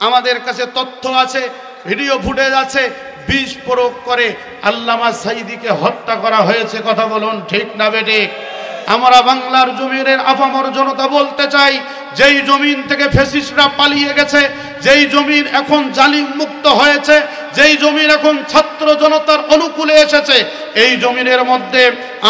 আমাদের কাছে তথ্য আছে, ভিডিও ফুটেজ আছে, বিষ প্রয়োগ করে আল্লামা সাঈদীকে হত্যা করা হয়েছে। কথা বলুন ঠিক না বেঠিক? আমরা বাংলার জমিনের আপামর জনতা বলতে চাই, যেই জমিন থেকে ফ্যাসিস্টরা পালিয়ে গেছে, যেই জমিন এখন জালিম মুক্ত হয়েছে, যেই জমিন এখন ছাত্র জনতার অনুকূলে এসেছে, এই জমিনের মধ্যে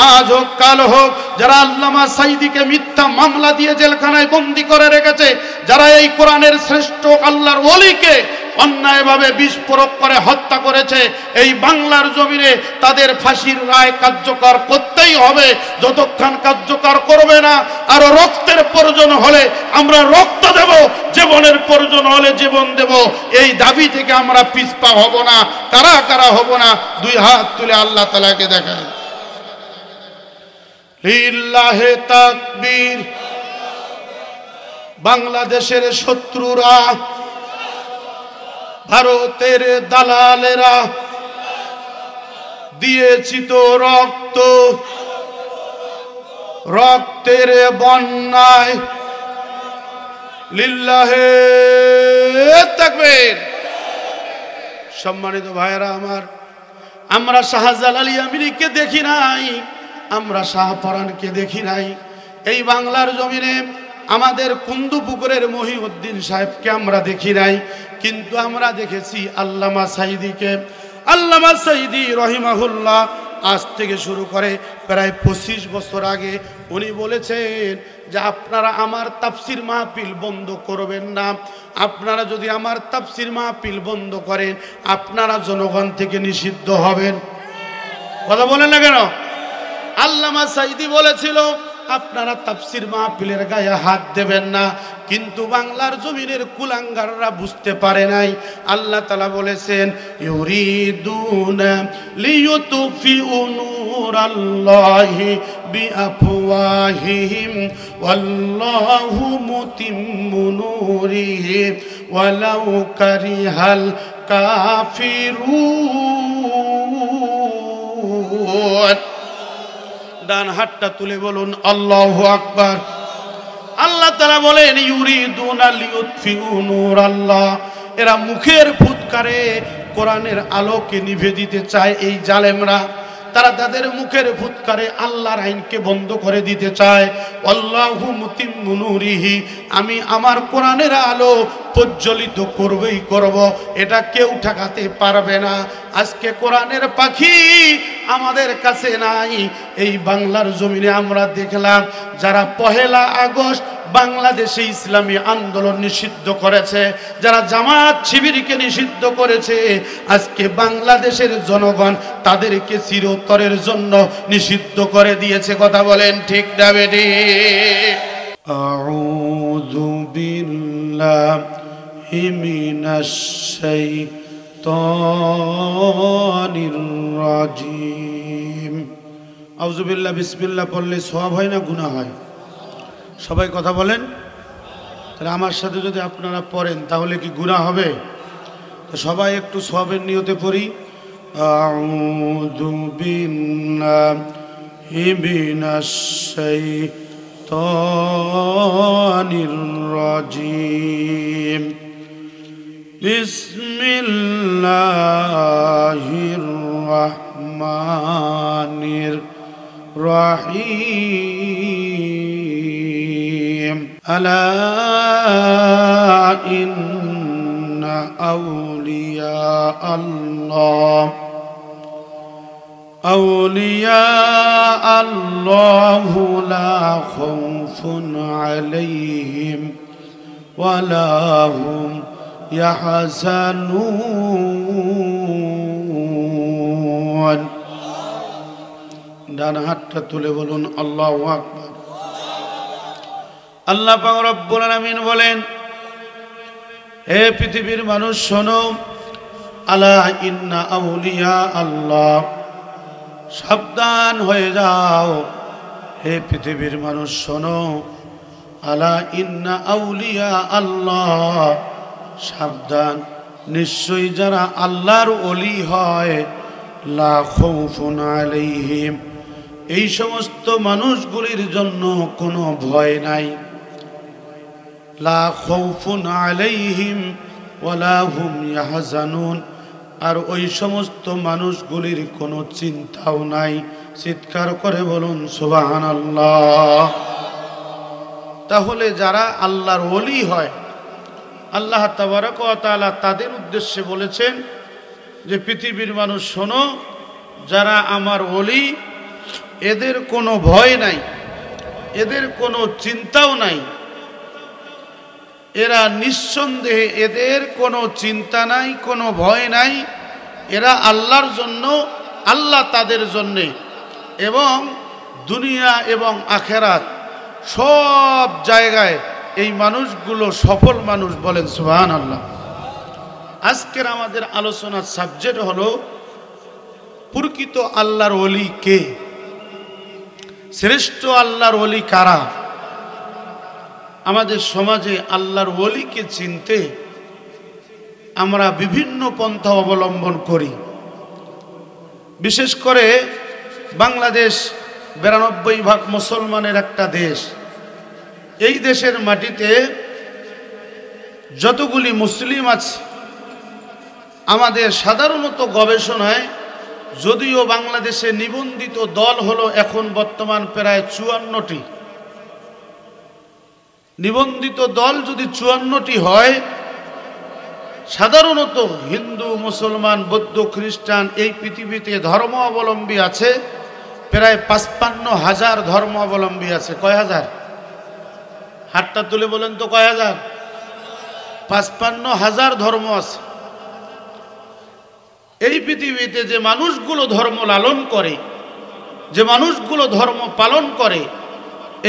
আজ হোক কাল হোক যারা আল্লামা সাঈদীকে মিথ্যা মামলা দিয়ে জেলখানায় বন্দী করে রেখেছে, যারা এই কোরআনের শ্রেষ্ঠ আল্লাহর ওলিকে অন্যায়ভাবে বিষ প্রয়োগ করে হত্যা করেছে, এই বাংলার জমিনে তাদের ফাঁসির রায় কার্যকর করতেই হবে। যতক্ষণ কার্যকর করবে না, আরো রক্তের প্রয়োজন হলে আমরা রক্ত দেব, জীবনের প্রয়োজন হলে জীবন দেব। এই দাবি থেকে আমরা পিছপা হব না। কারা কারা হব না? দুই হাত তুলে আল্লাহ তাআলাকে দেখায়। লিল্লাহে তাকবীর। বাংলাদেশের শত্রুরা, ভারতের দালালেরা দিয়েছি তো রক্ত, রক্তের বন্যায়। লিল্লাহে তাকবীর। সম্মানিত ভাইরা আমার, আমরা শাহজালাল আমিরকে দেখি নাই, আমরা শাহপরানকে দেখি নাই। এই বাংলার জমিনে আমাদের কুন্দুপুকুরের মহিউদ্দিন সাহেবকে আমরা দেখি নাই, কিন্তু আমরা দেখেছি আল্লামা সাঈদীকে। আল্লামা সাঈদী রহিমাহুল্লাহ আজ থেকে শুরু করে প্রায় 25 বছর আগে উনি বলেছেন যে আপনারা আমার তাফসির মাহফিল বন্ধ করবেন না। আপনারা যদি আমার তাফসির মাহফিল বন্ধ করেন, আপনারা জনগণ থেকে নিষিদ্ধ হবেন। কথা বলেন না কেন? আল্লামা সাঈদী বলেছিল আপনারা তাফসির মাহফিলের গায়ে হাত দেবেন না, কিন্তু বাংলার জমিনের কুলাঙ্গাররা বুঝতে পারে নাই। আল্লাহ তাআলা বলেছেন ইউরিদুনা লিয়ুতফিউ নূরাল্লাহি বিআফওয়াহিহিম ওয়াল্লাহু মুতিম্মু নূরিহি ওয়ালাউ কারিহাল কাফিরুন। ডান হাতটা তুলে বলুন আল্লাহু আকবার। আল্লাহ তাআলা বলেন ইউরিদুনা লিয়ুতফিউ নূরাল্লাহ, এরা মুখের ফুৎকারে কোরআনের আলোকে নিভে দিতে চায়। এই জালেমরা, তারা তাদের মুখের ফুৎকারে আল্লাহর আইনকে বন্ধ করে দিতে চায়। আল্লাহু মুতিম্মু নূরিহি, আমি আমার কোরআনের আলো প্রজ্বলিত করবই করব, এটা কেউ ঠেকাতে পারবে না। আজকে কোরআনের পাখি আমাদের কাছে নাই। এই বাংলার জমিনে আমরা দেখলাম যারা 1 আগস্ট বাংলাদেশে ইসলামী আন্দোলন নিষিদ্ধ করেছে, যারা জামাত শিবিরকে নিষিদ্ধ করেছে, আজকে বাংলাদেশের জনগণ তাদেরকে চিরতরের জন্য নিষিদ্ধ করে দিয়েছে। কথা বলেন ঠিক না বেঠিক? আউযু বিল্লাহি মিনাশ শাইতানির রাজিম। আউযু বিল্লাহ বিসমিল্লাহ পড়লে সওয়াব হয় না গুনাহ হয়? সবাই কথা বলেন। তাহলে আমার সাথে যদি আপনারা পড়েন তাহলে কি গুনাহ হবে? তো সবাই একটু সওয়াবের নিয়তে পড়ি। আউযু বিল্লাহি মিনাশ শাইতানির রাজিম। বিসমিল্লাহির রাহমানির রাহিম। আলা ইন্না আউলিয়া আল্লাহ আউলিয়া আল্লাহু লা খাউফুন আলাইহিম ওয়া লা হুম ইয়াহজানুন। ডান হাতটা তুলে বলুন আল্লাহু আকবার। আল্লাহ পাক রব্বুল আলামিন বলেন, হে পৃথিবীর মানুষ শোনো, আলা ইন্না আউলিয়া আল্লাহ, সাবধান হয়ে যাও। হে পৃথিবীর মানুষ শোনো, আলা ইন্না আউলিয়া আল্লাহ, সাবধান, নিশ্চয়ই যারা আল্লাহর ওলি হয়, লা খাউফুন আলাইহিম, এই সমস্ত মানুষগুলির জন্য কোনো ভয় নাই। লা খাউফুন আলাইহিম ওয়ালা হুম ইয়াহজানুন, আর ওই সমস্ত মানুষগুলির কোনো চিন্তাও নাই। চিৎকার করে বলুন সুবহানাল্লাহ। তাহলে যারা আল্লাহর ওলি হয়, আল্লাহ তাবারক ওয়া তাআলা তাদের উদ্দেশ্যে বলেছেন যে পৃথিবীর মানুষ শোনো, যারা আমার ওলি এদের কোনো ভয় নাই, এদের কোনো চিন্তাও নাই, এরা নিঃসন্দেহে, এদের কোনো চিন্তা নাই, কোনো ভয় নাই, এরা আল্লাহর জন্য, আল্লাহ তাদের জন্যে, এবং দুনিয়া এবং আখেরাত সব জায়গায় এই মানুষগুলো সফল মানুষ। বলেন সুবহানাল্লাহ। আজকের আমাদের আলোচনার সাবজেক্ট হলো প্রকৃত আল্লাহর ওলি কে, শ্রেষ্ঠ আল্লাহর ওলি কারা। আমাদের সমাজে আল্লাহর ওলিকে চিনতে আমরা বিভিন্ন পন্থা অবলম্বন করি। বিশেষ করে বাংলাদেশ 92% মুসলমানের একটা দেশ। এই দেশের মাটিতে যতগুলি মুসলিম আছে, আমাদের সাধারণত গবেষণায়, যদিও বাংলাদেশে নিবন্ধিত দল হলো এখন বর্তমান প্রায় 54টি, নিবন্ধিত দল যদি 54টি হয়, সাধারণত হিন্দু, মুসলমান, বৌদ্ধ, খ্রিস্টান, এই পৃথিবীতে ধর্ম অবলম্বী আছে প্রায় 55,000 ধর্ম অবলম্বী আছে। কয় হাজার? হাতটা তুলে বলেন তো কয় হাজার? 55,000 ধর্ম আছে। এই পৃথিবীতে যে মানুষগুলো ধর্ম লালন করে, যে মানুষগুলো ধর্ম পালন করে,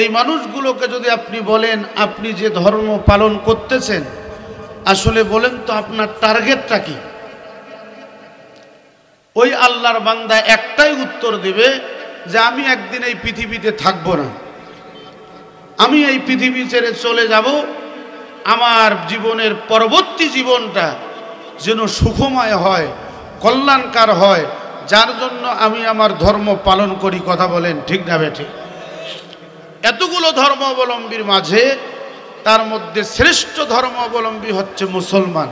এই মানুষগুলোকে যদি আপনি বলেন আপনি যে ধর্ম পালন করতেছেন, আসলে বলেন তো আপনার টার্গেটটা কি? ওই আল্লাহর বান্দা একটাই উত্তর দেবে যে আমি একদিন এই পৃথিবীতে থাকব না, আমি এই পৃথিবী ছেড়ে চলে যাব, আমার জীবনের পরবর্তী জীবনটা যেন সুখময় হয়, কল্যাণকার হয়, যার জন্য আমি আমার ধর্ম পালন করি। কথা বলেন ঠিক না বেঠিক? এতগুলো ধর্ম অবলম্বীর মাঝে তার মধ্যে শ্রেষ্ঠ ধর্ম অবলম্বী হচ্ছে মুসলমান।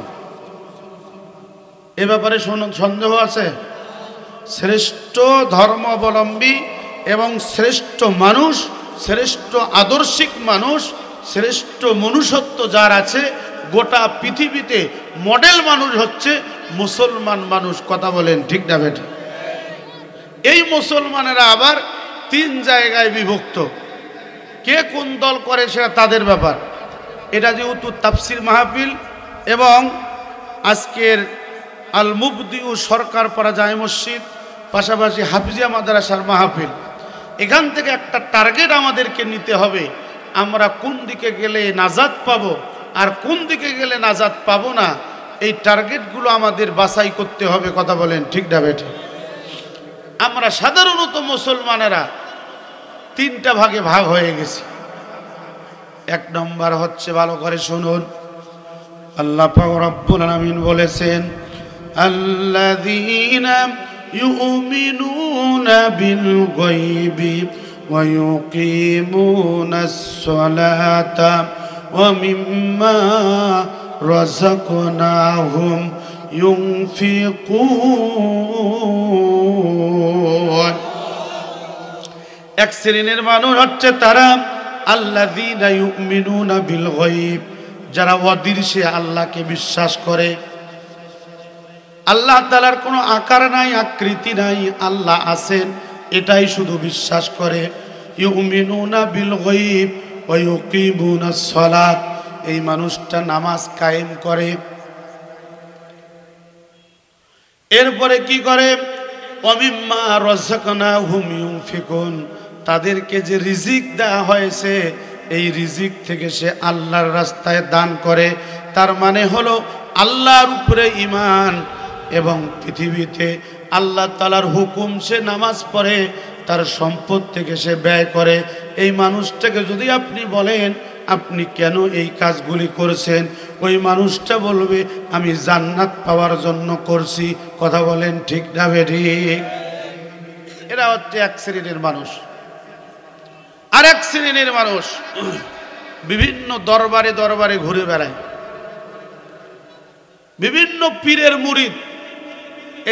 এ ব্যাপারে সন্দেহ আছে? শ্রেষ্ঠ ধর্ম অবলম্বী এবং শ্রেষ্ঠ মানুষ, শ্রেষ্ঠ আদর্শিক মানুষ, শ্রেষ্ঠ মনুষ্যত্ব যার আছে গোটা পৃথিবীতে মডেল মানুষ হচ্ছে মুসলমান মানুষ। কথা বলেন ঠিক না বেঠিক? এই মুসলমানেরা আবার 3 জায়গায় বিভক্ত। কে কোন দল করে সেটা তাদের ব্যাপার। এটা যেহেতু তাফসির মাহফিল এবং আজকের আল মুবদিউ সরকার পাড়া জামে মসজিদ, পাশাপাশি হাফিজিয়া মাদ্রাসার মাহফিল, এখান থেকে একটা টার্গেট আমাদেরকে নিতে হবে, আমরা কোন দিকে গেলে নাজাত পাবো আর কোন দিকে গেলে নাজাত পাবো না, এই টার্গেটগুলো আমাদের বাছাই করতে হবে। কথা বলেন ঠিক না বেঠিক? আমরা সাধারণত মুসলমানেরা 3টা ভাগে ভাগ হয়ে গেছি। 1 নম্বর হচ্ছে, ভালো করে শুনুন, আল্লাহ পাক রব্বুল আলামিন বলেছেন, আল্লাযীনা ইউমিনুনা বিল গায়বি ওয়া ইউকিমুনাস সালাতা ওয়া মিম্মা রাযাকনাহুম ইউনফিকুন। এক শ্রেণীর মানুষ হচ্ছে তারা আল্লাযীনা ইউমিনুনা বিল গায়ব, যারা অদৃশ্যে আল্লাহকে বিশ্বাস করে। আল্লাহ তাআলার কোনো আকার নাই, আকৃতি নাই, আল্লাহ আছেন এটাই শুধু বিশ্বাস করে। ইউমিনুনা বিল গায়ব ওয়া ইউকিমুনাস সালাত, এই মানুষটা নামাজ কায়েম করে। এরপরে কি করে? ওয়া মিম্মা রাযাকনাহুম ইউনফিকুন, তাদেরকে যে রিজিক দেওয়া হয়েছে এই রিজিক থেকে সে আল্লাহর রাস্তায় দান করে। তার মানে হলো আল্লাহর উপরে ঈমান এবং পৃথিবীতে আল্লাহ তাআলার হুকুম সে নামাজ পড়ে, তার সম্পদ থেকে সে ব্যয় করে। এই মানুষটাকে যদি আপনি বলেন আপনি কেন এই কাজগুলি করছেন, ওই মানুষটা বলবে আমি জান্নাত পাওয়ার জন্য করছি। কথা বলেন ঠিক না বেঠিক? এরা হচ্ছে এক শ্রেণীর মানুষ। আর এক শ্রেণীর মানুষ বিভিন্ন দরবারে দরবারে ঘুরে বেড়ায়, বিভিন্ন পীরের মুরিদ।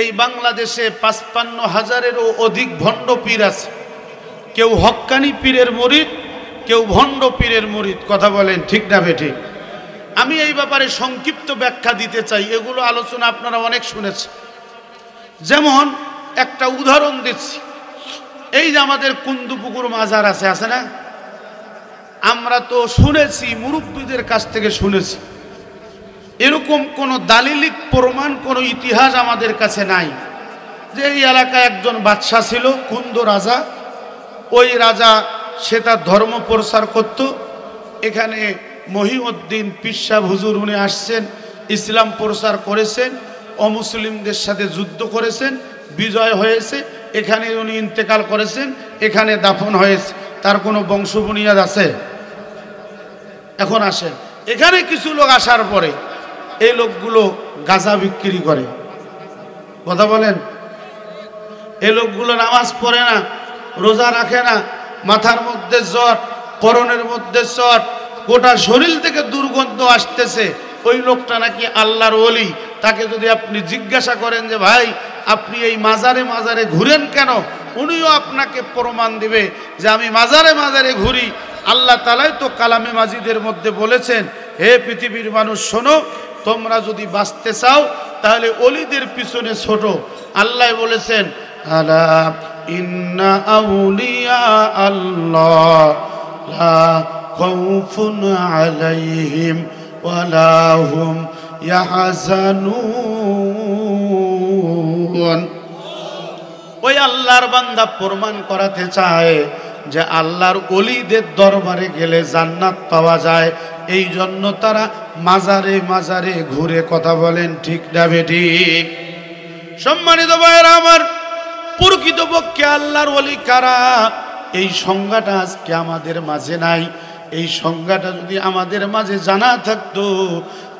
এই বাংলাদেশে ৫৫,০০০-এরও অধিক ভণ্ড পীর আছে। কেউ হক্কানি পীরের মুরিদ, কেউ ভণ্ড পীরের মুরিদ। কথা বলেন ঠিক না বেঠিক? আমি এই ব্যাপারে সংক্ষিপ্ত ব্যাখ্যা দিতে চাই। এগুলো আলোচনা আপনারা অনেক শুনেছেন। যেমন একটা উদাহরণ দিচ্ছি। এই যে আমাদের কুন্দুপুকুর মাজার আছে না? আমরা তো শুনেছি, মুরব্বীদের কাছ থেকে শুনেছি। এরকম কোনো দালিলিক প্রমাণ, কোনো ইতিহাস আমাদের কাছে নাই যে এই এলাকায় একজন বাদশা ছিল, কুন্দ রাজা। ওই রাজা সে তার ধর্ম প্রচার করত। এখানে মহিউদ্দিন পীর সাহেব হুজুর উনি আসছেন, ইসলাম প্রচার করেছেন, অমুসলিমদের সাথে যুদ্ধ করেছেন, বিজয় হয়েছে, এখানে উনি ইন্তেকাল করেছেন, এখানে দাফন হয়েছে। তার কোনো বংশ বুনিয়াদ আছে? এখন আসেন, এখানে কিছু লোক আসার পরে এই লোকগুলো গাঁজা বিক্রি করে। কথা বলেন? এই লোকগুলো নামাজ পড়ে না, রোজা রাখে না, মাথার মধ্যে জ্বর, পরনের মধ্যে চট, গোটা শরীর থেকে দুর্গন্ধ আসতেছে। ওই লোকটা নাকি আল্লাহর ওলি। তাকে যদি আপনি জিজ্ঞাসা করেন যে ভাই আপনি এই মাজারে মাজারে ঘুরেন কেন, উনিও আপনাকে প্রমাণ দিবে যে আমি মাজারে মাজারে ঘুরি। আল্লাহ তাআলাই তো কালামে মাজিদের মধ্যে বলেছেন, হে পৃথিবীর মানুষ শোনো, তোমরা যদি বাঁচতে চাও তাহলে ওলিদের পিছনে ছোট। আল্লাহ বলেছেন, আলা ইন্না আউলিয়া আল্লাহ লা খাউফুন আলাইহিম ওয়ালা হুম ইয়াহজানুন। ওই আল্লাহর বান্দা প্রমাণ করাতে চায় যে আল্লাহর ওলিদের দরবারে গেলে জান্নাত পাওয়া যায়। এই জন্য তারা মাজারে মাজারে ঘুরে। কথা বলেন ঠিক না বেঠিক? সম্মানিত ভাইয়েরা আমার, প্রকৃতপক্ষে আল্লাহর ওলি কারা, এই সংজ্ঞাটা আজকে আমাদের মাঝে নাই। এই সংজ্ঞাটা যদি আমাদের মাঝে জানা থাকতো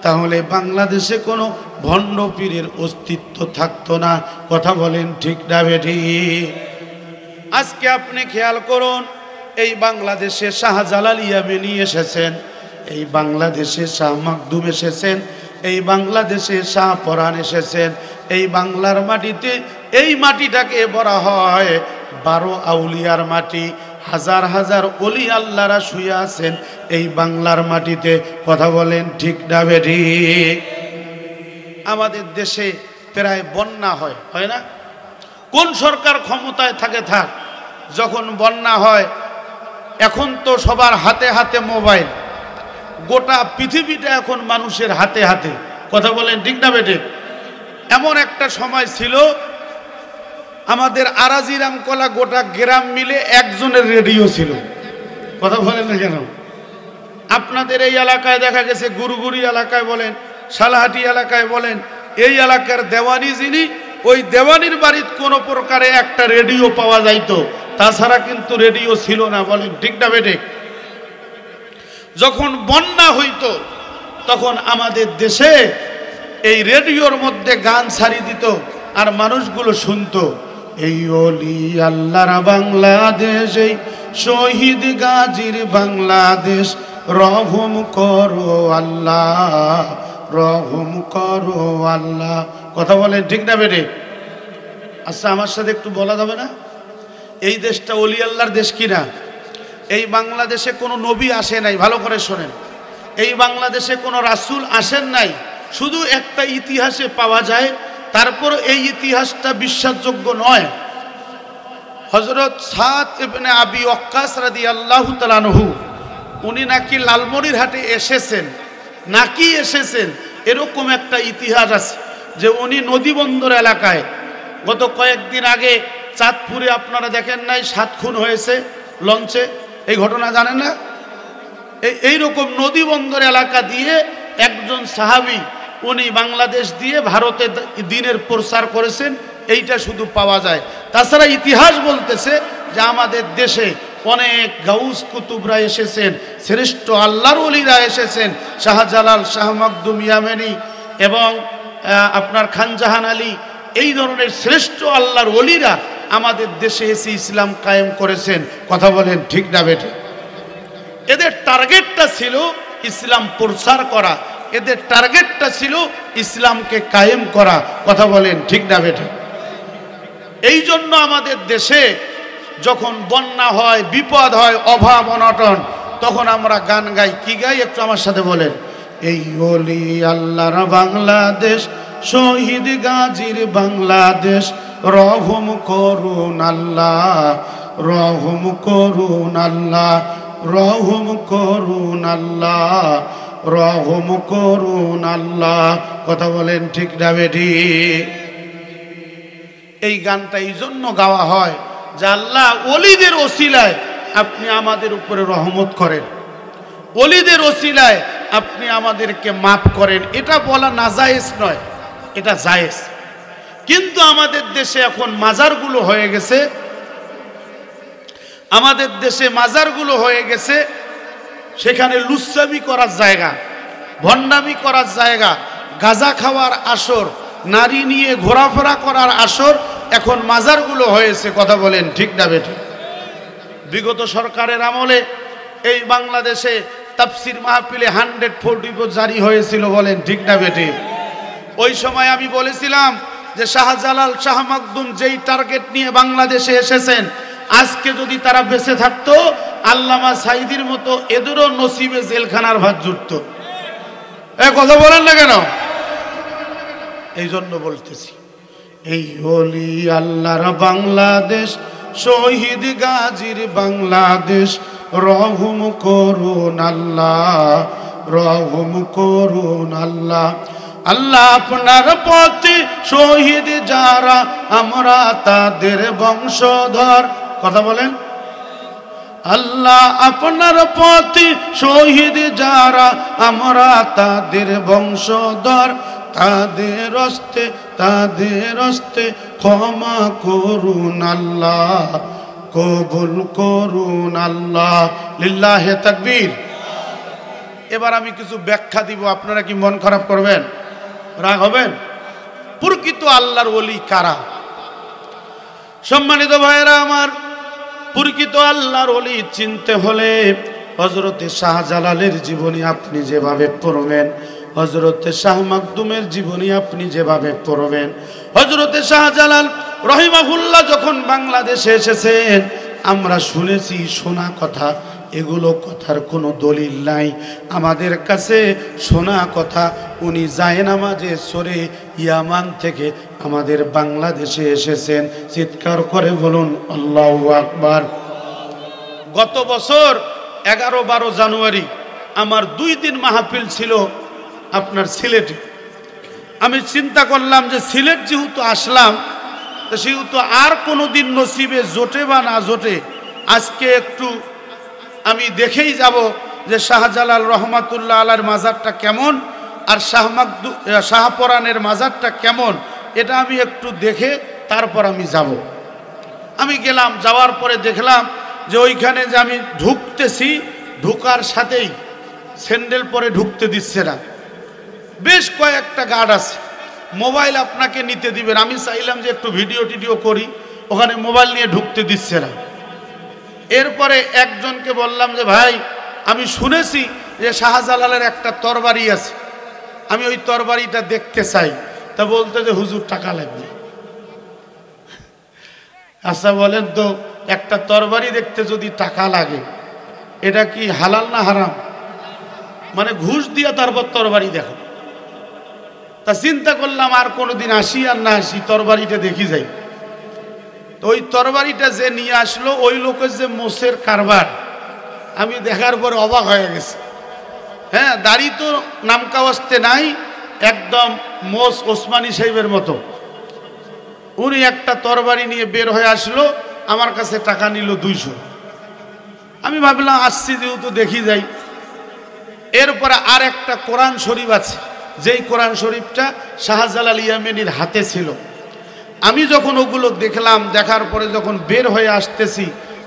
তাহলে বাংলাদেশে কোনো ভণ্ড পীরের অস্তিত্ব থাকতো না। কথা বলেন ঠিক না বেঠিক? আজকে আপনি খেয়াল করুন, এই বাংলাদেশে শাহজালাল ইয়ামেনি এসেছেন, এই বাংলাদেশে শাহ মাকদুম এসেছেন, এই বাংলাদেশে শাহ পরাণ এসেছেন। এই বাংলার মাটিতে, এই মাটিটাকে বলা হয় 12 আউলিয়ার মাটি। হাজার হাজার ওলি আল্লাহরা শুয়ে আছেন এই বাংলার মাটিতে। কথা বলেন ঠিক না বেঠিক? আমাদের দেশে প্রায় বন্যা হয় না? কোন সরকার ক্ষমতায় থাকে থাক, যখন বন্যা হয়, এখন তো সবার হাতে হাতে মোবাইল, গোটা পৃথিবীটা এখন মানুষের হাতে হাতে। কথা বলেন ঠিক না বেঠিক? এমন একটা সময় ছিল আমাদের আরাজিরাম কলা গোটা গ্রাম মিলে একজনের রেডিও ছিল। কথা বলেন না কেন? আপনাদের এই এলাকায় দেখা গেছে, গুরুগুরি এলাকায় বলেন, সালাহাটি এলাকায় বলেন, এই এলাকার দেওয়ানি যিনি, ওই দেওয়ানির বাড়িতে কোনো প্রকারে একটা রেডিও পাওয়া যাইতো, তাছাড়া কিন্তু রেডিও ছিল না। বলেন ঠিক না বেঠিক? যখন বন্যা হইতো তখন আমাদের দেশে এই রেডিওর মধ্যে গান ছাড়ি দিত আর মানুষগুলো শুনতো, এই ওলি আল্লাহর বাংলাদেশ, এই শহীদ গাজীর বাংলাদেশ, রহম করো আল্লাহ, রহম করো আল্লাহ। কথা বলেন ঠিক না বেঠিক? আচ্ছা, আমার সাথে একটু বলা যাবে না, এই দেশটা ওলি আল্লাহর দেশ কিনা? এই বাংলাদেশে কোনো নবী আসে নাই, ভালো করে শোনেন। এই বাংলাদেশে কোনো রাসূল আসেন নাই, শুধু একটা ইতিহাসে পাওয়া যায়। তারপর এই ইতিহাসটা বিশ্বাসযোগ্য নয়। হযরত সাদ ইবনে আবি ওয়াক্কাস রাদিয়াল্লাহু তাআলা আনহু, উনি নাকি লালমনিরহাটে এসেছেন, এরকম একটা ইতিহাস আছে যে উনি নদীবন্দর এলাকায়, গত কয়েকদিন আগে চাঁদপুরে আপনারা দেখেন নাই 7 খুন হয়েছে লঞ্চে, এই ঘটনা জানেন না? এইরকম নদীবন্দর এলাকা দিয়ে একজন সাহাবী, উনি বাংলাদেশ দিয়ে ভারতে দ্বীনের প্রচার করেছেন। এইটা শুধু পাওয়া যায়। তাছাড়া ইতিহাস বলতেছে যে আমাদের দেশে অনেক গাউস কুতুবরা এসেছেন, শ্রেষ্ঠ আল্লাহর ওলিরা এসেছেন, শাহজালাল, শাহ মাকদুম ইয়ামেনি এবং আপনার খানজাহান আলী, এই ধরনের শ্রেষ্ঠ আল্লাহর ওলিরা আমাদের দেশে এসে ইসলাম কায়েম করেছেন। কথা বলেন ঠিক না বেঠিক? এদের টার্গেটটা ছিল ইসলাম প্রচার করা, এদের টার্গেটটা ছিল ইসলামকে কায়েম করা। কথা বলেন ঠিক না বেটা? এই জন্য আমাদের দেশে যখন বন্যা হয়, বিপদ হয়, অভাব অনটন, তখন আমরা গান গাই। কি গাই একটু আমার সাথে বলেন? এই ওলি আল্লাহর বাংলাদেশ, শহীদ গাজীর বাংলাদেশ, রহম করুন আল্লাহ, রহম করুন আল্লাহ, রহম করুন আল্লাহ, রহম করুন আল্লাহ। কথা বলেন ঠিক না বেটি? এই গানটা এই জন্য গাওয়া হয় যে আল্লাহ ওলিদের ওসিলায় আপনি আমাদের উপরে রহমত করেন, ওলিদের ওসিলায় আপনি আমাদেরকে মাফ করেন। এটা বলা নাজায়েজ নয়, এটা জায়েজ। কিন্তু আমাদের দেশে এখন মাজারগুলো হয়ে গেছে, আমাদের দেশে মাজারগুলো হয়ে গেছে সেখানে লুচ্চামি করার জায়গা, ভণ্ডামি করার জায়গা, গাঁজা খাওয়ার আসর, নারী নিয়ে ঘোরাফেরা করার আসর এখন মাজারগুলো হয়েছে। কথা বলেন ঠিক না বেটি? বিগত সরকারের আমলে এই বাংলাদেশে তাফসির মাহফিলে 144 জারি হয়েছিল। বলেন ঠিক না বেটি? ওই সময় আমি বলেছিলাম যে শাহজালাল, শাহ মাকদুম যেই টার্গেট নিয়ে বাংলাদেশে এসেছেন, আজকে যদি তারা বেঁচে থাকতো, আল্লামা সাইদির মতো এদেরও নসিবে জেলখানার ভাত জুটতো। কথা বলেন না কেন? এই জন্য বলতেছি, এই ওলি আল্লাহর বাংলাদেশ, শহীদ গাজীর বাংলাদেশ, রহম করুন আল্লাহ, রহম করুন আল্লাহ। আল্লাহ আপনার পথে শহীদ যারা, আমরা তাদের বংশধর। কথা বলেন। আল্লাহ আপনার পথে শহীদ যারা, আমরা তাদের বংশধর, তাদের হস্তে ক্ষমা করুন আল্লাহ, কবুল করুন আল্লাহ। লিল্লাহে তাকবীর। এবার আমি কিছু ব্যাখ্যা দিব, আপনারা কি মন খারাপ করবেন, রাগ হবেন? প্রকৃত আল্লাহর ওলি কারা? সম্মানিত ভাইয়েরা আমার, প্রকৃত আল্লাহর ওলি চিনতে হলে হযরতে শাহজালালের জীবনী আপনি যেভাবে পড়বেন, হযরতে শাহ মাকদুমের জীবনী আপনি যেভাবে পড়বেন, হযরতে শাহজালাল রহিমাহুল্লাহ যখন বাংলাদেশে এসেছেন, আমরা শুনেছি, শোনা কথা, এগুলো কথার কোনো দলিল নাই আমাদের কাছে। শোনা কথা, উনি জায়নামাজে সরে ইয়ামান থেকে আমাদের বাংলাদেশে এসেছেন। চিৎকার করে বলুন আল্লাহু আকবার। গত বছর 11-12 জানুয়ারি আমার 2 দিন মাহফিল ছিল আপনার সিলেটে। আমি চিন্তা করলাম যে সিলেট যেহেতু আসলাম, তো সেহেতু আর কোনো দিন নসিবে জোটে বা না জোটে, আজকে একটু আমি দেখেই যাব যে শাহজালাল রহমাতুল্লাহ আলাইহির মাজারটা কেমন আর শাহপরানের মাজারটা কেমন, এটা আমি একটু দেখে তারপর আমি যাব। আমি গেলাম, যাওয়ার পরে দেখলাম যে ওইখানে যে আমি ঢুকতেছি, ঢুকার সাথেই স্যান্ডেল পরে ঢুকতে দিচ্ছে না। বেশ কয়েকটা গার্ড আছে, মোবাইল আপনাকে নিতে দিবেন। আমি চাইলাম যে একটু ভিডিও করি, ওখানে মোবাইল নিয়ে ঢুকতে দিচ্ছে না। এরপরে একজনকে বললাম যে ভাই, আমি শুনেছি যে শাহজালালের একটা তরবারি আছে, আমি ওই তরবারিটা দেখতে চাই। তা বলতে যে হুজুর টাকা লাগবে। আচ্ছা বলেন তো, একটা তরবারি দেখতে যদি টাকা লাগে, এটা কি হালাল না হারাম? মানে ঘুষ দিয়ে তারপর তরবারি দেখো। তা চিন্তা করলাম আর কোনোদিন আসি আর না আসি, তরবারিটা দেখি যাই। তো ওই তরবারিটা যে নিয়ে আসলো, ওই লোকের যে মোষের কারবার, আমি দেখার পরে অবাক হয়ে গেছে। হ্যাঁ, দাড়ি তো নামকাওয়াস্তে নাই, একদম মোষ ওসমানী সাহেবের মতো। উনি একটা তরবারি নিয়ে বের হয়ে আসলো, আমার কাছে টাকা নিল 200। আমি ভাবলাম আসছি যেহেতু দেখি যাই। এরপরে আর একটা কোরআন শরীফ আছে, যেই কোরআন শরীফটা শাহজালাল ইয়ামানির হাতে ছিল। আমি যখন ওগুলো দেখলাম, দেখার পরে যখন বের হয়ে আসতেছি,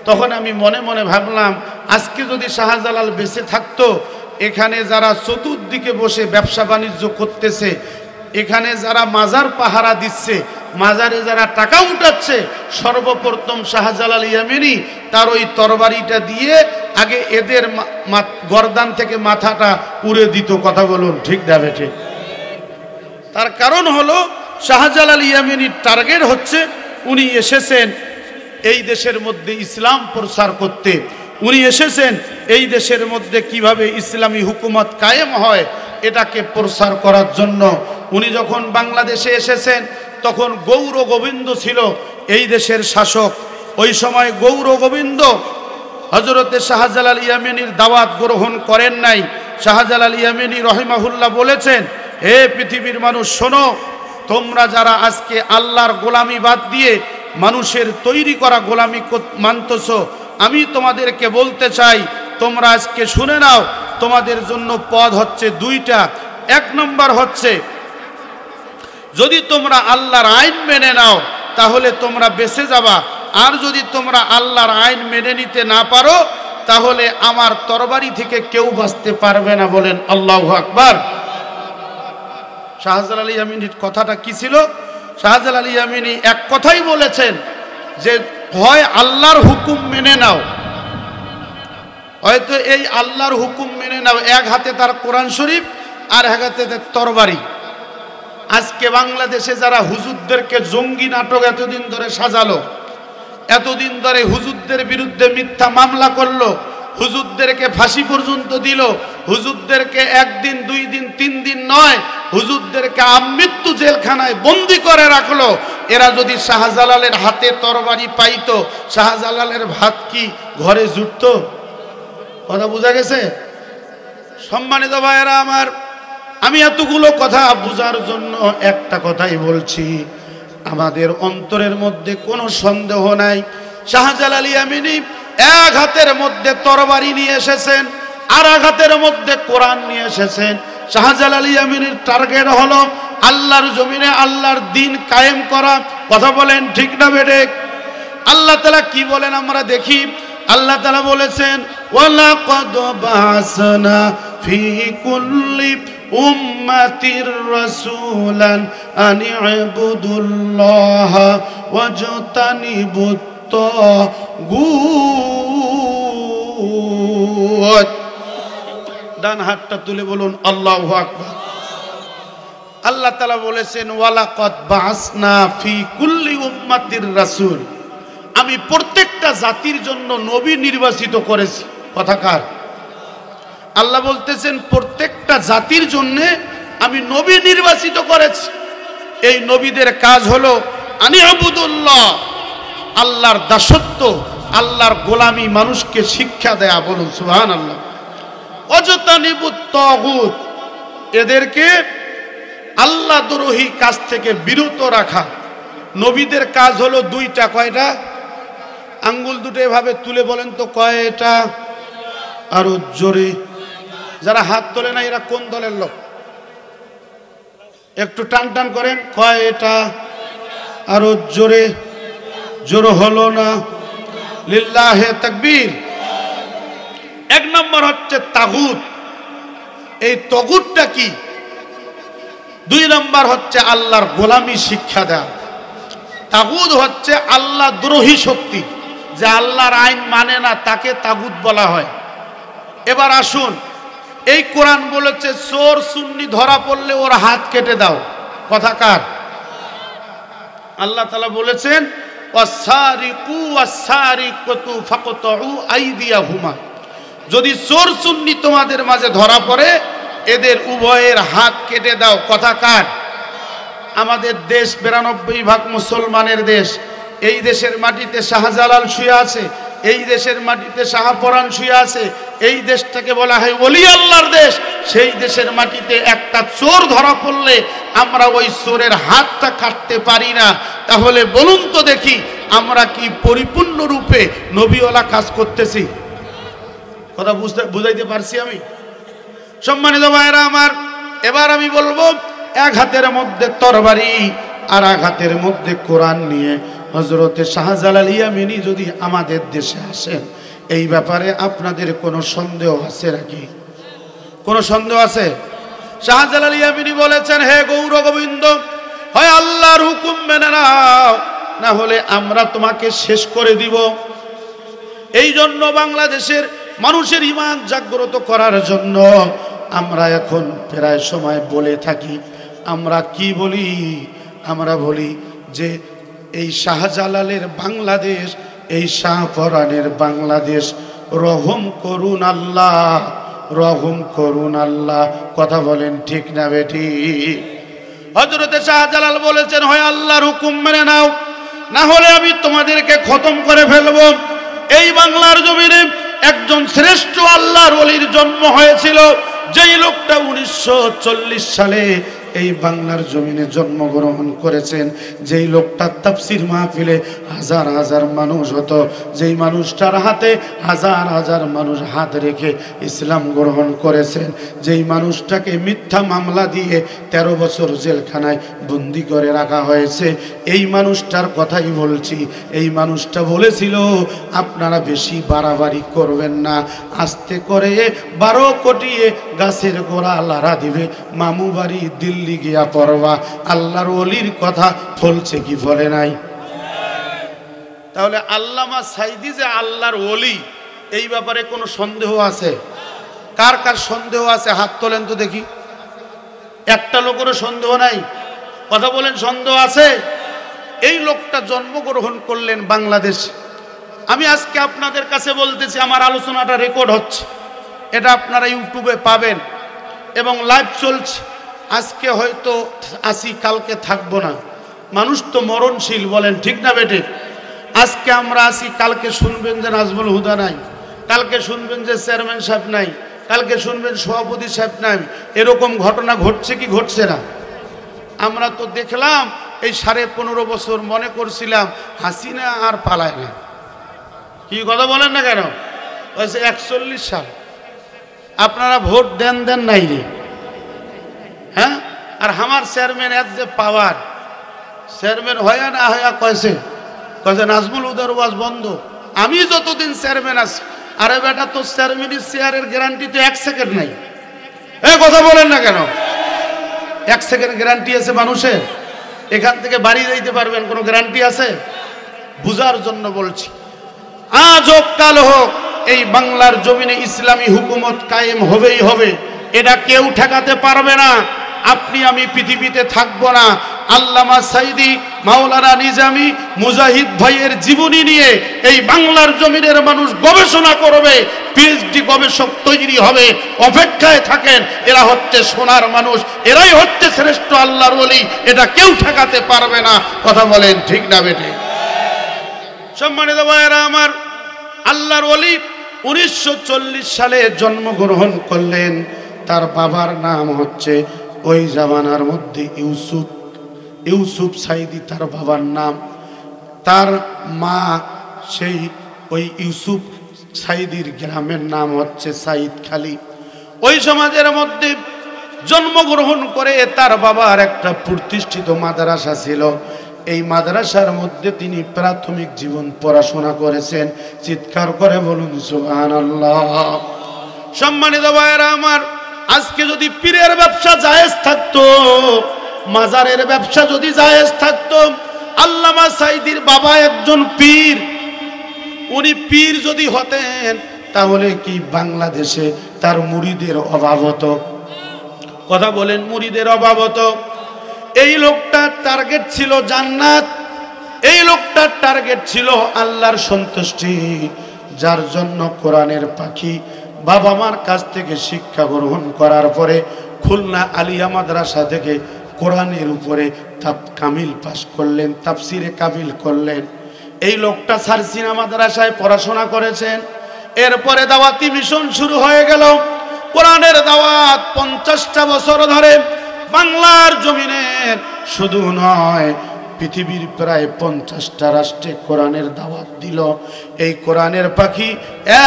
তখন আমি মনে মনে ভাবলাম, আজকে যদি শাহজালাল বেঁচে থাকতো, এখানে যারা চতুর্দিকে বসে ব্যবসা বাণিজ্য করতেছে, এখানে যারা মাজার পাহারা দিচ্ছে, মাজারে যারা টাকা উঠাচ্ছে, সর্বপ্রথম শাহজালাল ইয়ামানি তার ওই তরবারিটা দিয়ে আগে এদের গর্দান থেকে মাথাটা উড়ে দিত। কথা বলুন ঠিক না ঠিক? তার কারণ হলো শাহজালাল ইয়ামানির টার্গেট হচ্ছে উনি এসেছেন এই দেশের মধ্যে ইসলাম প্রচার করতে, উনি এসেছেন এই দেশের মধ্যে কিভাবে ইসলামী হুকুমত কায়েম হয় এটাকে প্রচার করার জন্য। উনি যখন বাংলাদেশে এসেছেন তখন গৌর গোবিন্দ ছিল এই দেশের শাসক। ওই সময় গৌর গোবিন্দ হযরতে শাহজালাল ইয়ামানির দাওয়াত গ্রহণ করেন নাই। শাহজালাল ইয়ামানি রহিমাহুল্লাহ বলেছেন, হে পৃথিবীর মানুষ শোনো, তোমরা যারা আজকে আল্লাহর গোলামি বাদ দিয়ে মানুষের তৈরি করা গোলামি মানতেছ, আমি তোমাদেরকে বলতে চাই তোমরা আজকে শুনে নাও, তোমাদের জন্য পদ হচ্ছে দুইটা। এক নম্বর হচ্ছে যদি তোমরা আল্লাহর আইন মেনে নাও তাহলে তোমরা বেঁচে যাবা, আর যদি তোমরা আল্লাহর আইন মেনে নিতে না পারো তাহলে আমার তরবারি থেকে কেউ বাঁচতে পারবে না। বলেন আল্লাহু আকবার। শাহজালাল ইয়ামানির কথাটা কি ছিল? শাহজালাল ইয়ামানি এক কথাই বলেছেন যে হয় আল্লাহর হুকুম মেনে নাও, হয়তো এই আল্লাহর হুকুম মেনে নাও, এক হাতে তার কোরআন শরীফ আর এক হাতে তার তরবারি। আজকে বাংলাদেশে যারা হুজুরদেরকে জঙ্গি নাটক এতদিন ধরে সাজালো, এতদিন ধরে হুজুরদের বিরুদ্ধে মিথ্যা মামলা করলো, হুজুরদেরকে ফাঁসি পর্যন্ত দিল, হুজুরদেরকে একদিন দুই দিন তিন দিন নয়, হুজুরদেরকে আমৃত্যু জেলখানায় বন্দি করে রাখলো। এরা যদি শাহজালালের হাতে তরবারি পাইতো, শাহজালালের ভাত কি ঘরে জুটত? কথা বোঝা গেছে? সম্মানিত ভাইয়েরা আমার, আমি এতগুলো কথা বোঝার জন্য একটা কথাই বলছি, আমাদের অন্তরের মধ্যে কোনো সন্দেহ নাই শাহজালাল ইয়ামানি এক হাতের মধ্যে তরবারি নিয়ে এসেছেন, আর এক হাতের মধ্যে কোরআন নিয়ে এসেছেন। শাহজালাল ইয়ামানির টার্গেট হলো আল্লাহর জমিনে আল্লাহর দ্বীন কায়েম করা। কথা বলেন ঠিক না বেঠিক? আল্লাহ তাআলা কি বলেন আমরা দেখি। আল্লাহ তাআলা বলেছেন, ওয়ালাকাদ বা'সনা ফি কুল্লি উম্মাতির রাসূলান আন ইবুদুল্লাহা ওয়াজতানিবুত তাগুত। ডান হাতটা তুলে বলুন আল্লাহু আকবার। আল্লাহ তাআলা বলেছেন, ওয়ালাকাদ বা'সনা ফি কুল্লি উম্মাতির রাসূল, আমি প্রত্যেকটা জাতির জন্য নবী নির্বাচিত করেছি। কথাকার আল্লাহ বলতেছেন প্রত্যেকটা জাতির জন্য আমি নবী নির্বাচিত করেছি। এই নবীদের কাজ হলো আনি আবুদুল্লাহ, আল্লাহর দাসত্ব, আল্লাহর গোলামি মানুষকে শিক্ষা দেয়া। বলুন সুবহানাল্লাহ। ওয়াজতানিবুত তাগুত, এদেরকে আল্লাহ দ্রোহী কাজ থেকে বিরত রাখা। নবীদের কাজ হলো দুইটা। কয়টা? আঙ্গুল দুটো এভাবে তুলে বলেন তো কয়টা? আরো জোরে। যারা হাত তোলে না এরা কোন দলের লোক? একটু টান টান করেন। কয়টা? আরো জোরে। জোর হলো না। লিল্লাহে তাকবীর। এক নম্বর হচ্ছে তাগুত। এই তাগুতটা কি? দুই নম্বর হচ্ছে আল্লাহর গোলামি শিক্ষা দেয়া। তাগুত হচ্ছে আল্লাহ দ্রোহী শক্তি, যে আল্লাহর আইন মানে না তাকে তাগুত বলা হয়। এবার আসুন, এই কোরআন বলেছে চোর সুন্নি ধরা পড়লে ওর হাত কেটে দাও। কথাকার আল্লাহ তাআলা বলেছেন, ওয়াসারিকু ওয়াসারিকাতু ফাকতাউ আইদিয়াহুমা, যদি চোর সুন্নি তোমাদের মাঝে ধরা পড়ে এদের উভয়ের হাত কেটে দাও। কথাকার আমাদের দেশ 92% মুসলমানের দেশ। এই দেশের মাটিতে শাহজালাল শুয়ে আছে, এই দেশের মাটিতে শাহপরান শুয়ে আছে। এই দেশটাকে বলা হয় ওলি আল্লাহর দেশ। সেই দেশের মাটিতে একটা চোর ধরা পড়লে আমরা ওই চোরের হাতটা কাটতে পারি না। তাহলে বলুন তো দেখি, আমরা কি পরিপূর্ণরূপে নবীওয়ালা কাজ করতেছি? কথা বুঝাইতে পারছি আমি? সম্মানিত ভাইরা আমার, এবার আমি বলবো, এক হাতের মধ্যে তরবারি আর এক হাতের মধ্যে কোরআন নিয়ে হযরতে শাহজালাল ইয়ামানি যদি আমাদের দেশে আসেন, এই ব্যাপারে আপনাদের কোনো সন্দেহ আছে নাকি? কোনো সন্দেহ আছে? শাহজালাল ইয়ামানি বলেছেন, হে গৌর গোবিন্দ, হয় আল্লাহর হুকুম মেনে নাও, না হলে আমরা তোমাকে শেষ করে দিব। এই জন্য বাংলাদেশের মানুষের ঈমান জাগ্রত করার জন্য আমরা এখন প্রায় সময় বলে থাকি, আমরা কি বলি? আমরা বলি যে এই শাহজালালের বাংলাদেশ, এই শাহপরানের বাংলাদেশ, রহম করুন আল্লাহ, রহম করুন আল্লাহ। কথা বলেন ঠিক না বেটি? হযরতে শাহজালাল বলেছেন, হয় আল্লাহর হুকুম মেনে নাও, না হলে আমি তোমাদেরকে খতম করে ফেলবো। এই বাংলার জমিনে একজন শ্রেষ্ঠ আল্লাহর ওলির জন্ম হয়েছিল, যেই লোকটা 1940 সালে এই বাংলার জমিনে জন্মগ্রহণ করেছেন, যেই লোকটা তাফসীর মাহফিলে হাজার হাজার মানুষ হতো, যেই মানুষটার হাতে হাজার হাজার মানুষ হাত রেখে ইসলাম গ্রহণ করেছেন, যেই মানুষটাকে মিথ্যা মামলা দিয়ে 13 বছর জেলখানায় বন্দি করে রাখা হয়েছে, এই মানুষটার কথাই বলছি। এই মানুষটা বলেছিল, আপনারা বেশি বাড়াবাড়ি করবেন না, আস্তে করে 12 কোটিয়ে গাছের গোড়া লাড়া দিবে, মামু বাড়ি দিল্লি গিয়া পড়বা। আল্লাহর ওলির কথা ফলছে কি ফলে নাই? তাহলে আল্লামা সাইদি যে আল্লাহর ওলি, এই ব্যাপারে কোনো সন্দেহ আছে? কার কার সন্দেহ আছে হাত তোলেন তো দেখি। একটা লোকেরও সন্দেহ নাই? কথা বলেন, সন্দেহ আছে? এই লোকটা জন্মগ্রহণ করলেন বাংলাদেশ। আমি আজকে আপনাদের কাছে বলতেছি, আমার আলোচনাটা রেকর্ড হচ্ছে, এটা আপনারা ইউটিউবে পাবেন এবং লাইভ চলছে। আজকে হয়তো আসি, কালকে থাকবো না, মানুষ তো মরণশীল, বলেন ঠিক না বেটে? আজকে আমরা আসি, কালকে শুনবেন যে নাজমুল হুদা নাই, কালকে শুনবেন যে চেয়ারম্যান সাহেব নাই, কালকে শুনবেন সভাপতি সাহেব নাই। এরকম ঘটনা ঘটছে কি ঘটছে না? আমরা তো দেখলাম এই 15.5 বছর মনে করছিলাম হাসিনা আর পালায় না। কি কথা বলেন না কেন? 41 সাল আপনারা ভোট দেন দেন নাই রে, হ্যাঁ? আর আমার চেয়ারম্যান এত যে পাওয়ার, চেয়ারম্যান হয়া না হয়া কয়েছে নাজমুল হুদার ওয়াজ বন্ধ। আমি যতদিন চেয়ারম্যান আছি, আরে বেটা তো চেয়ারম্যানের চেয়ারের গ্যারান্টি তো 1 সেকেন্ড নাই। এই কথা বলেন না কেন? 1 সেকেন্ড গ্যারান্টি আছে মানুষের? এখান থেকে বাড়ি যাইতে পারবেন, কোনো গ্যারান্টি আছে? বুঝার জন্য বলছি। আজ হোক কাল হোক, এই বাংলার জমিনে ইসলামী হুকুমত কায়েম হবেই হবে, এটা কেউ ঠেকাতে পারবে না। আপনি আমি পৃথিবীতে থাকবো না, আল্লামা সাইদি, মাওলানা নিজামী, মুজাহিদ ভাইয়ের জীবনী নিয়ে এই বাংলার জমিনের মানুষ গবেষণা করবে, পিএইচডি গবেষক তৈরি হবে। অপেক্ষায় থাকেন, এরা হচ্ছে সোনার মানুষ, এরাই হচ্ছে শ্রেষ্ঠ আল্লাহর ওলি, এটা কেউ ঠেকাতে পারবে না। কথা বলেন ঠিক না বেটে? সম্মানিত ভাইয়েরা আমার, আল্লাহর ওলি 1940 সালে জন্মগ্রহণ করলেন। তার বাবার নাম হচ্ছে ওই জামানার মধ্যে ইউসুফ সাইদি তার বাবার নাম। তার মা সেই ওই ইউসুফ সাইদির গ্রামের নাম হচ্ছে সাইদ খালি। ওই সমাজের মধ্যে জন্মগ্রহণ করে তার বাবার একটা প্রতিষ্ঠিত মাদ্রাসা ছিল। এই মাদ্রাসার মধ্যে তিনি প্রাথমিক জীবন পড়াশোনা করেছেন। চিৎকার করে বলুন সুবহানাল্লাহ। সম্মানিত ভাইয়েরা আমার, আজকে যদি পীরের ব্যবসা জায়েজ থাকতো, মাজারের ব্যবসা যদি জায়েজ থাকতো, আল্লামা সাইদির বাবা একজন পীর, উনি পীর যদি হতেন, তাহলে কি বাংলাদেশে তার মুরিদের অভাব হতো? কথা বলেন, মুরিদের অভাব হতো? এই লোকটার টার্গেট ছিল জান্নাত, এই লোকটার টার্গেট ছিল আল্লাহর সন্তুষ্টি, যার জন্য কোরআনের পাখি বাবা মার কাছ থেকে শিক্ষা গ্রহণ করার পরে খুলনা আলিয়া মাদ্রাসা থেকে কোরআনের উপরে কামিল পাশ করলেন, তাফসিরে কামিল করলেন। এই লোকটা সারসিনা মাদ্রাসায় পড়াশোনা করেছেন। এরপরে দাওয়াতি মিশন শুরু হয়ে গেল। কোরআনের দাওয়াত 50টা বছর ধরে বাংলার জমিনের শুধু নয়, পৃথিবীর প্রায় 50টা রাষ্ট্রে কোরআনের দাওয়াত দিল। এই কোরআনের পাখি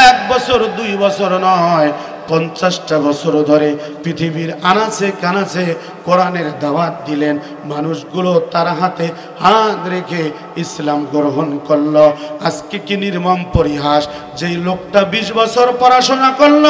1 বছর 2 বছর নয়, 50টা বছর ধরে পৃথিবীর আনাচে কানাচে কোরআনের দাওয়াত দিলেন। মানুষগুলো তার হাতে হাত রেখে ইসলাম গ্রহণ করল। আজকে কি নির্মম পরিহাস, যেই লোকটা 20 বছর পড়াশোনা করল,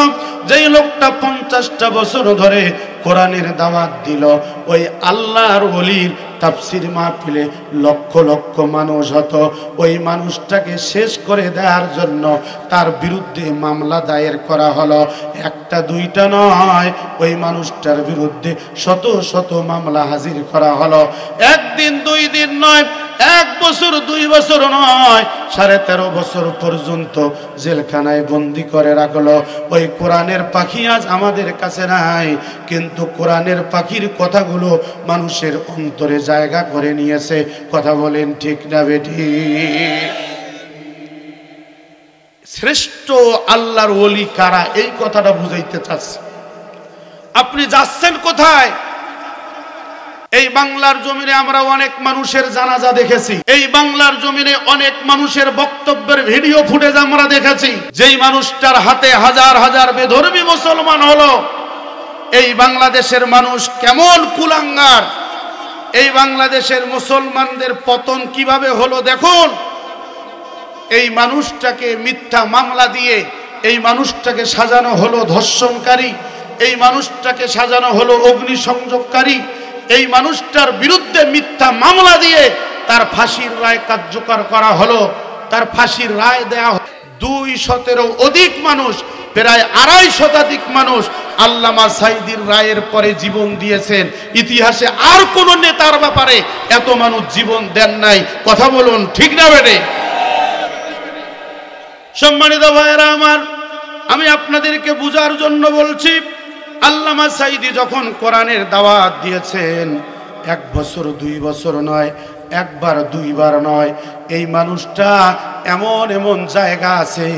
যেই লোকটা 50টা বছর ধরে কোরআনের দাওয়াত দিল, ওই আল্লাহর ওলির তাফসীর মাহফিলে লক্ষ লক্ষ মানুষ হতো, ওই মানুষটাকে শেষ করে দেওয়ার জন্য তার বিরুদ্ধে মামলা দায়ের করা হলো। একটা দুইটা নয়, ওই মানুষটার বিরুদ্ধে শত শত মামলা হাজির করা হলো। একদিন দুই দিন নয়, 1 বছর 2 বছর নয়, 13.5 বছর পর্যন্ত জেলখানায় বন্দি করে রাখলো। ওই কোরআনের পাখি আজ আমাদের কাছে নাই, কিন্তু কোরআনের পাখির কথাগুলো মানুষের অন্তরে জায়গা করে নিয়েছে। কথা বলেন ঠিক না বেঠি? শ্রেষ্ঠ আল্লাহর ওলি কারা, এই কথাটা বুঝাইতে চাচ্ছে। আপনি যাচ্ছেন কোথায়? এই বাংলার জমিনে আমরা অনেক মানুষের জানাজা দেখেছি, এই বাংলার জমিনে অনেক মানুষের বক্তব্যের ভিডিও ফুটেজ আমরা দেখেছি। যেই মানুষটার হাতে হাজার হাজার বেধর্মী মুসলমান হলো, এই বাংলাদেশের মানুষ কেমন কুলাঙ্গার, এই বাংলাদেশের মুসলমানদের পতন কিভাবে হলো দেখুন। এই মানুষটাকে মিথ্যা মামলা দিয়ে এই মানুষটাকে সাজানো হলো ধর্ষণকারী, এই মানুষটাকে সাজানো হলো অগ্নিসংযোগকারী, এই মানুষটার বিরুদ্ধে মিথ্যা মামলা দিয়ে তার ফাঁসির রায় কার্যকর করা হলো, তার ফাঁসির রায় দেয়া হলো। 200-এরও অধিক মানুষ, প্রায় 250 শতাধিক মানুষ আল্লামা সাঈদীর রায়ের পরে জীবন দিয়েছেন। ইতিহাসে আর কোন নেতার ব্যাপারে এত মানুষ জীবন দেন নাই। কথা বলুন ঠিক না বেটে? সম্মানিত ভাইয়েরা আমার, আমি আপনাদেরকে বুঝার জন্য বলছি, আল্লামা সাঈদী যখন কোরআনের দাওয়াত দিয়েছেন, 1 বছর 2 বছর নয়, 1 বার 2 বার নয়, এই মানুষটা এমন এমন জায়গা আছে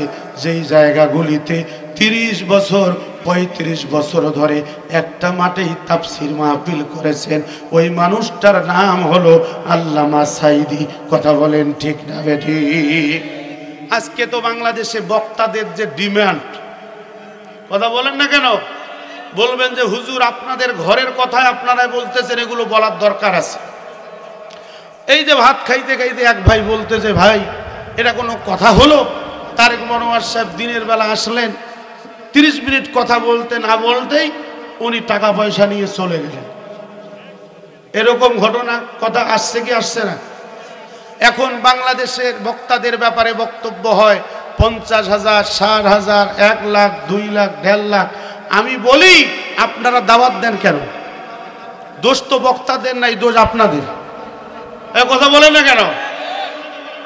যেই জায়গাগুলিতে 30 বছর 35 বছর ধরে একটা মাঠেই তাফসীর মাহফিল করেছেন। ওই মানুষটার নাম হলো আল্লামা সাঈদী। কথা বলেন ঠিক না বেঠি? আজকে তো বাংলাদেশে বক্তাদের যে ডিমান্ড, কথা বলেন না কেন? বলবেন যে হুজুর আপনাদের ঘরের কথায় আপনারাই বলতেছেন, এগুলো বলার দরকার আছে। এই যে ভাত খাইতে খাইতে এক ভাই বলতেছে, ভাই এটা কোনো কথা হলো? তারেক মনোয়ার সাহেব দিনের বেলা আসলেন, 30 মিনিট কথা বলতে না বলতেই উনি টাকা পয়সা নিয়ে চলে গেলেন। এরকম ঘটনা কথা আসছে কি আসছে না? এখন বাংলাদেশের বক্তাদের ব্যাপারে বক্তব্য হয় 50,000, 60,000, 1 লাখ, 2 লাখ, 1.5 লাখ। আমি বলি আপনারা দাওয়াত দেন কেন? দোষ তো বক্তাদের নাই, দোষ আপনাদের। কথা বলেন না কেন?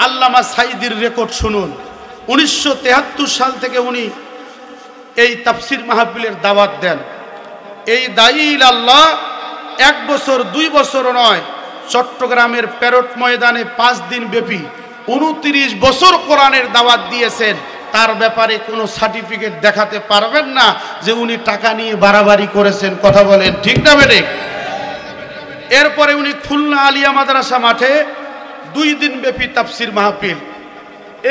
আল্লামা সাঈদীর রেকর্ড শুনুন। 1973 সাল থেকে উনি এই তাফসীর মাহফিলের দাওয়াত দেন। এই দায়ী আল্লাহ 1 বছর 2 বছর নয়, চট্টগ্রামের প্যারট ময়দানে 5 দিন ব্যাপী 29 বছর কোরআনের দাওয়াত দিয়েছেন। তার ব্যাপারে কোনো সার্টিফিকেট দেখাতে পারবেন না যে উনি টাকা নিয়ে বাড়াবাড়ি করেছেন। কথা বলেন ঠিক না বেটে? এরপরে উনি খুলনা আলিয়া মাদ্রাসা মাঠে 2 দিন ব্যাপী তাফসীর মাহফিল,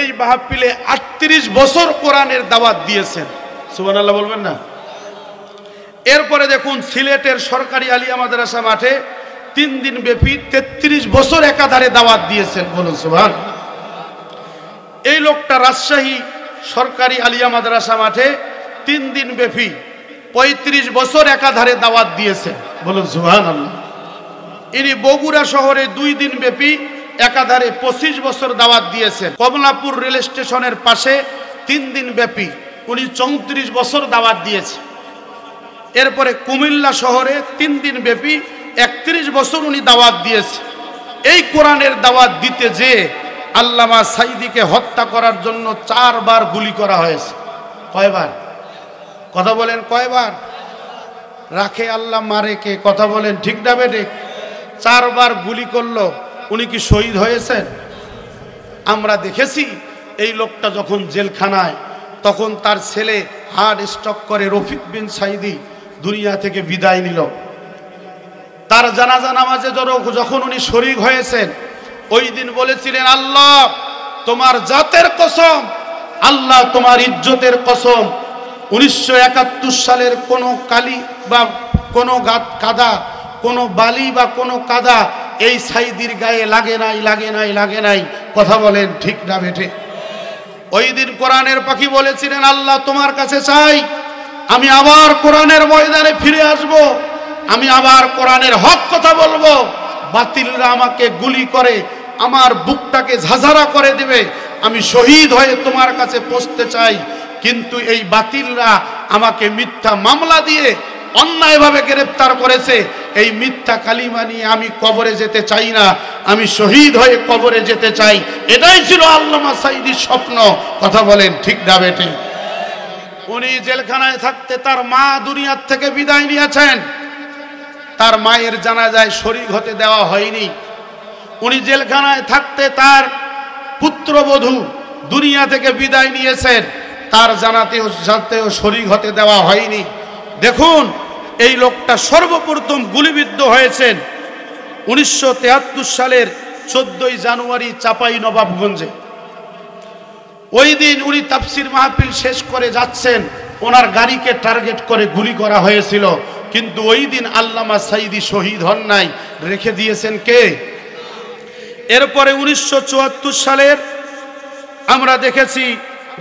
এই মাহফিলে 38 বছর কোরআনের দাওয়াত দিয়েছেন। সুবহানাল্লাহ বলবেন না? এরপরে দেখুন সিলেটের সরকারি আলিয়া মাদ্রাসা মাঠে 3 দিন ব্যাপী 33 বছর একাধারে দাওয়াত দিয়েছেন। বলুন সুবহানাল্লাহ। এই লোকটা রাজশাহী সরকারি আলিয়া মাদ্রাসা মাঠে 3 দিন ব্যাপী 35 বছর একাধারে দাওয়াত দিয়েছেন। বলুন সুবহানাল্লাহ। ইনি বগুড়া শহরে 2 দিন ব্যাপী একাধারে 25 বছর দাওয়াত দিয়েছেন। কমলাপুর রেল স্টেশনের পাশে 3 দিন ব্যাপী উনি 34 বছর দাওয়াত দিয়েছেন। এরপরে কুমিল্লা শহরে 3 দিন ব্যাপী 31 বছর উনি দাওয়াত দিয়েছেন। এই কোরআনের দাওয়াত দিতে যে আল্লামা সাঈদীকে হত্যা করার জন্য 4 বার গুলি করা হয়েছে। কয়বার? কথা বলেন কয়বার? রাখে আল্লাহ, মারে কে? কথা বলেন ঠিক না বেঠিক? 4 বার গুলি করলো, উনি কি শহীদ হয়েছেন? আমরা দেখেছি এই লোকটা যখন জেলখানায়, তখন তার ছেলে হার্ট স্ট্রোক করে রফিক বিন সাঈদী দুনিয়া থেকে বিদায় নিল। তার জানাজা নামাজে যখন উনি শরীক হয়েছেন, ওই দিন বলেছিলেন, আল্লাহ তোমার জাতের কসম, আল্লাহ তোমার ইজ্জতের কসম, 1971 সালের কোনো কালি বা কোনো কাদা, কোনো বালি বা কোনো কাদা এই সাঈদীর গায়ে লাগে নাই, লাগে নাই, লাগে নাই। কথা বলেন ঠিক না বেঠে? ওই দিন কোরআনের পাখি বলেছিলেন, আল্লাহ তোমার কাছে চাই আমি আবার কোরআনের ময়দানে ফিরে আসব, আমি আবার কোরআনের হক কথা বলবো, বাতিলরা আমাকে গুলি করে আমার বুকটাকে ঝাঝারা করে দেবে, আমি শহীদ হয়ে তোমার কাছে পৌঁছতে চাই, কিন্তু এই বাতিলরা আমাকে মিথ্যা মামলা দিয়ে অন্যায়ভাবে গ্রেফতার করেছে, এই মিথ্যা কালিমা নিয়ে আমি কবরে যেতে চাই না, আমি শহীদ হয়ে কবরে যেতে চাই। এটাই ছিল আল্লামা সাঈদীর স্বপ্ন। কথা বলেন ঠিক না বেটে? উনি জেলখানায় থাকতে তার মা দুনিয়ার থেকে বিদায় নিয়েছেন, তার মায়ের জানাজায় শরীক হতে দেওয়া হয়নি। উনি জেলখানায় থাকতে তার পুত্রবধূ দুনিয়া থেকে বিদায় নিয়েছেন, তার জানাতেও শরীক হতে দেওয়া হয়নি। দেখুন, এই লোকটা সর্বপ্রথম গুলিবিদ্ধ হয়েছেন 1973 সালের 14 জানুয়ারি চাপাই নবাবগঞ্জে। ওই দিন উনি তাফসির মাহফিল শেষ করে যাচ্ছেন, ওনার গাড়িকে টার্গেট করে গুলি করা হয়েছিল, কিন্তু ওই দিন আল্লামা সাঈদী শহীদ হন নাই, রেখে দিয়েছেন কে? এরপরে 1974 সালের আমরা দেখেছি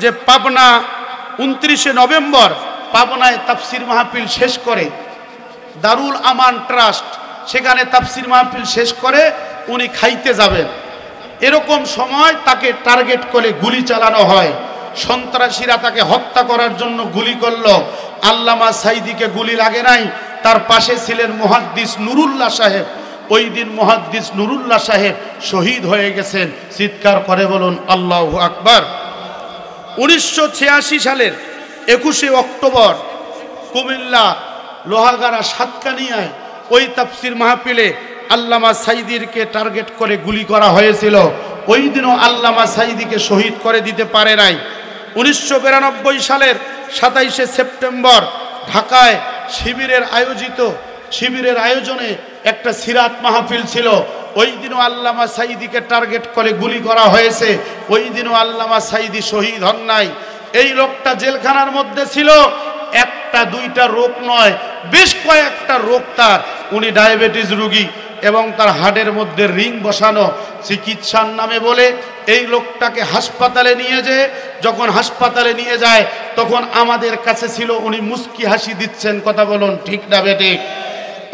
যে পাবনা 29 নভেম্বর পাবনায় তাফসির মাহফিল শেষ করে দারুল আমান ট্রাস্ট, সেখানে তাফসির মাহফিল শেষ করে উনি খাইতে যাবেন, এরকম সময় তাকে টার্গেট করে গুলি চালানো হয়। সন্ত্রাসীরা তাকে হত্যা করার জন্য গুলি করলো, আল্লামা সাঈদীকে গুলি লাগে নাই, তার পাশে ছিলেন মুহাদ্দিস নুরুল্লাহ সাহেব। ওই দিন মুহাদ্দিস নুরুল্লাহ সাহেব শহীদ হয়ে গেছেন। চিৎকার করে বলুন আল্লাহু আকবার। 1986 সালের 21 অক্টোবর কুমিল্লা লোহাগাড়া সাতকানিয়ায় ওই তাফসির মাহফিলে আল্লামা সাঈদীকে টার্গেট করে গুলি করা হয়েছিল। ওই দিনও আল্লামা সাঈদীকে শহীদ করে দিতে পারে নাই। 1992 সালের 27 সেপ্টেম্বর ঢাকায় শিবিরের আয়োজনে একটা সিরাত মাহফিল ছিল, ওই দিনও আল্লামা সাঈদীকে টার্গেট করে গুলি করা হয়েছে, ওই দিনও আল্লামা সাঈদী শহীদ হন নাই। এই লোকটা জেলখানার মধ্যে ছিল, একটা দুইটা রোগ নয়, বেশ কয়েকটা রোগ তার। উনি ডায়াবেটিস রোগী এবং তার হাড়ের মধ্যে রিং বসানো। চিকিৎসার নামে বলে এই লোকটাকে হাসপাতালে নিয়ে যেয়ে যখন হাসপাতালে নিয়ে যায় তখন আমাদের কাছে ছিল উনি মুস্কি হাসি দিচ্ছেন। কথা বলুন ঠিক না বেঠিক?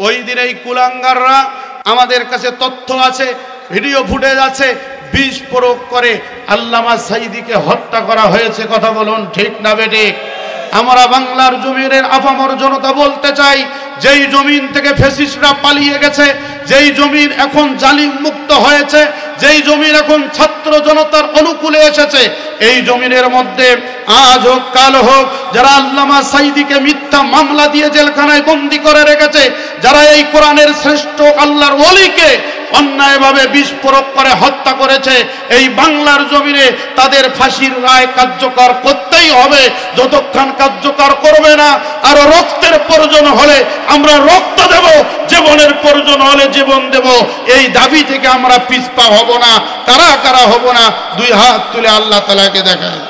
ওই দিন এই কুলাঙ্গাররা, আমাদের কাছে তথ্য আছে, ভিডিও ফুটেজ আছে, বিষ প্রয়োগ করে আল্লামা সাঈদীকে হত্যা করা হয়েছে। কথা বলুন ঠিক না বেঠিক? আমরা বাংলার জমিনের আপামর জনতা বলতে চাই, যেই জমিন থেকে ফ্যাসিস্টরা পালিয়ে গেছে, যেই জমিন এখন জালিম মুক্ত হয়েছে, যেই জমিন এখন ছাত্র জনতার অনুকূলে এসেছে, এই জমিনের মধ্যে আজ হোক কাল হোক যারা আল্লামা সাঈদীকে মিথ্যা মামলা দিয়ে জেলখানায় বন্দী করে রেখেছে, যারা এই কোরআনের শ্রেষ্ঠ আল্লাহর ওলিকে অন্যায়ভাবে বিষ প্রয়োগ করে হত্যা করেছে, এই বাংলার জমিনে তাদের ফাঁসির রায় কার্যকর করতেই হবে। যতক্ষণ কার্যকর করবে না, আরো রক্তের প্রয়োজন হলে আমরা রক্ত দেব, জীবনের প্রয়োজন হলে জীবন দেব। এই দাবি থেকে আমরা পিছপা হব না। কারা কারা হব না? দুই হাত তুলে আল্লাহ তাআলাকে দেখায়।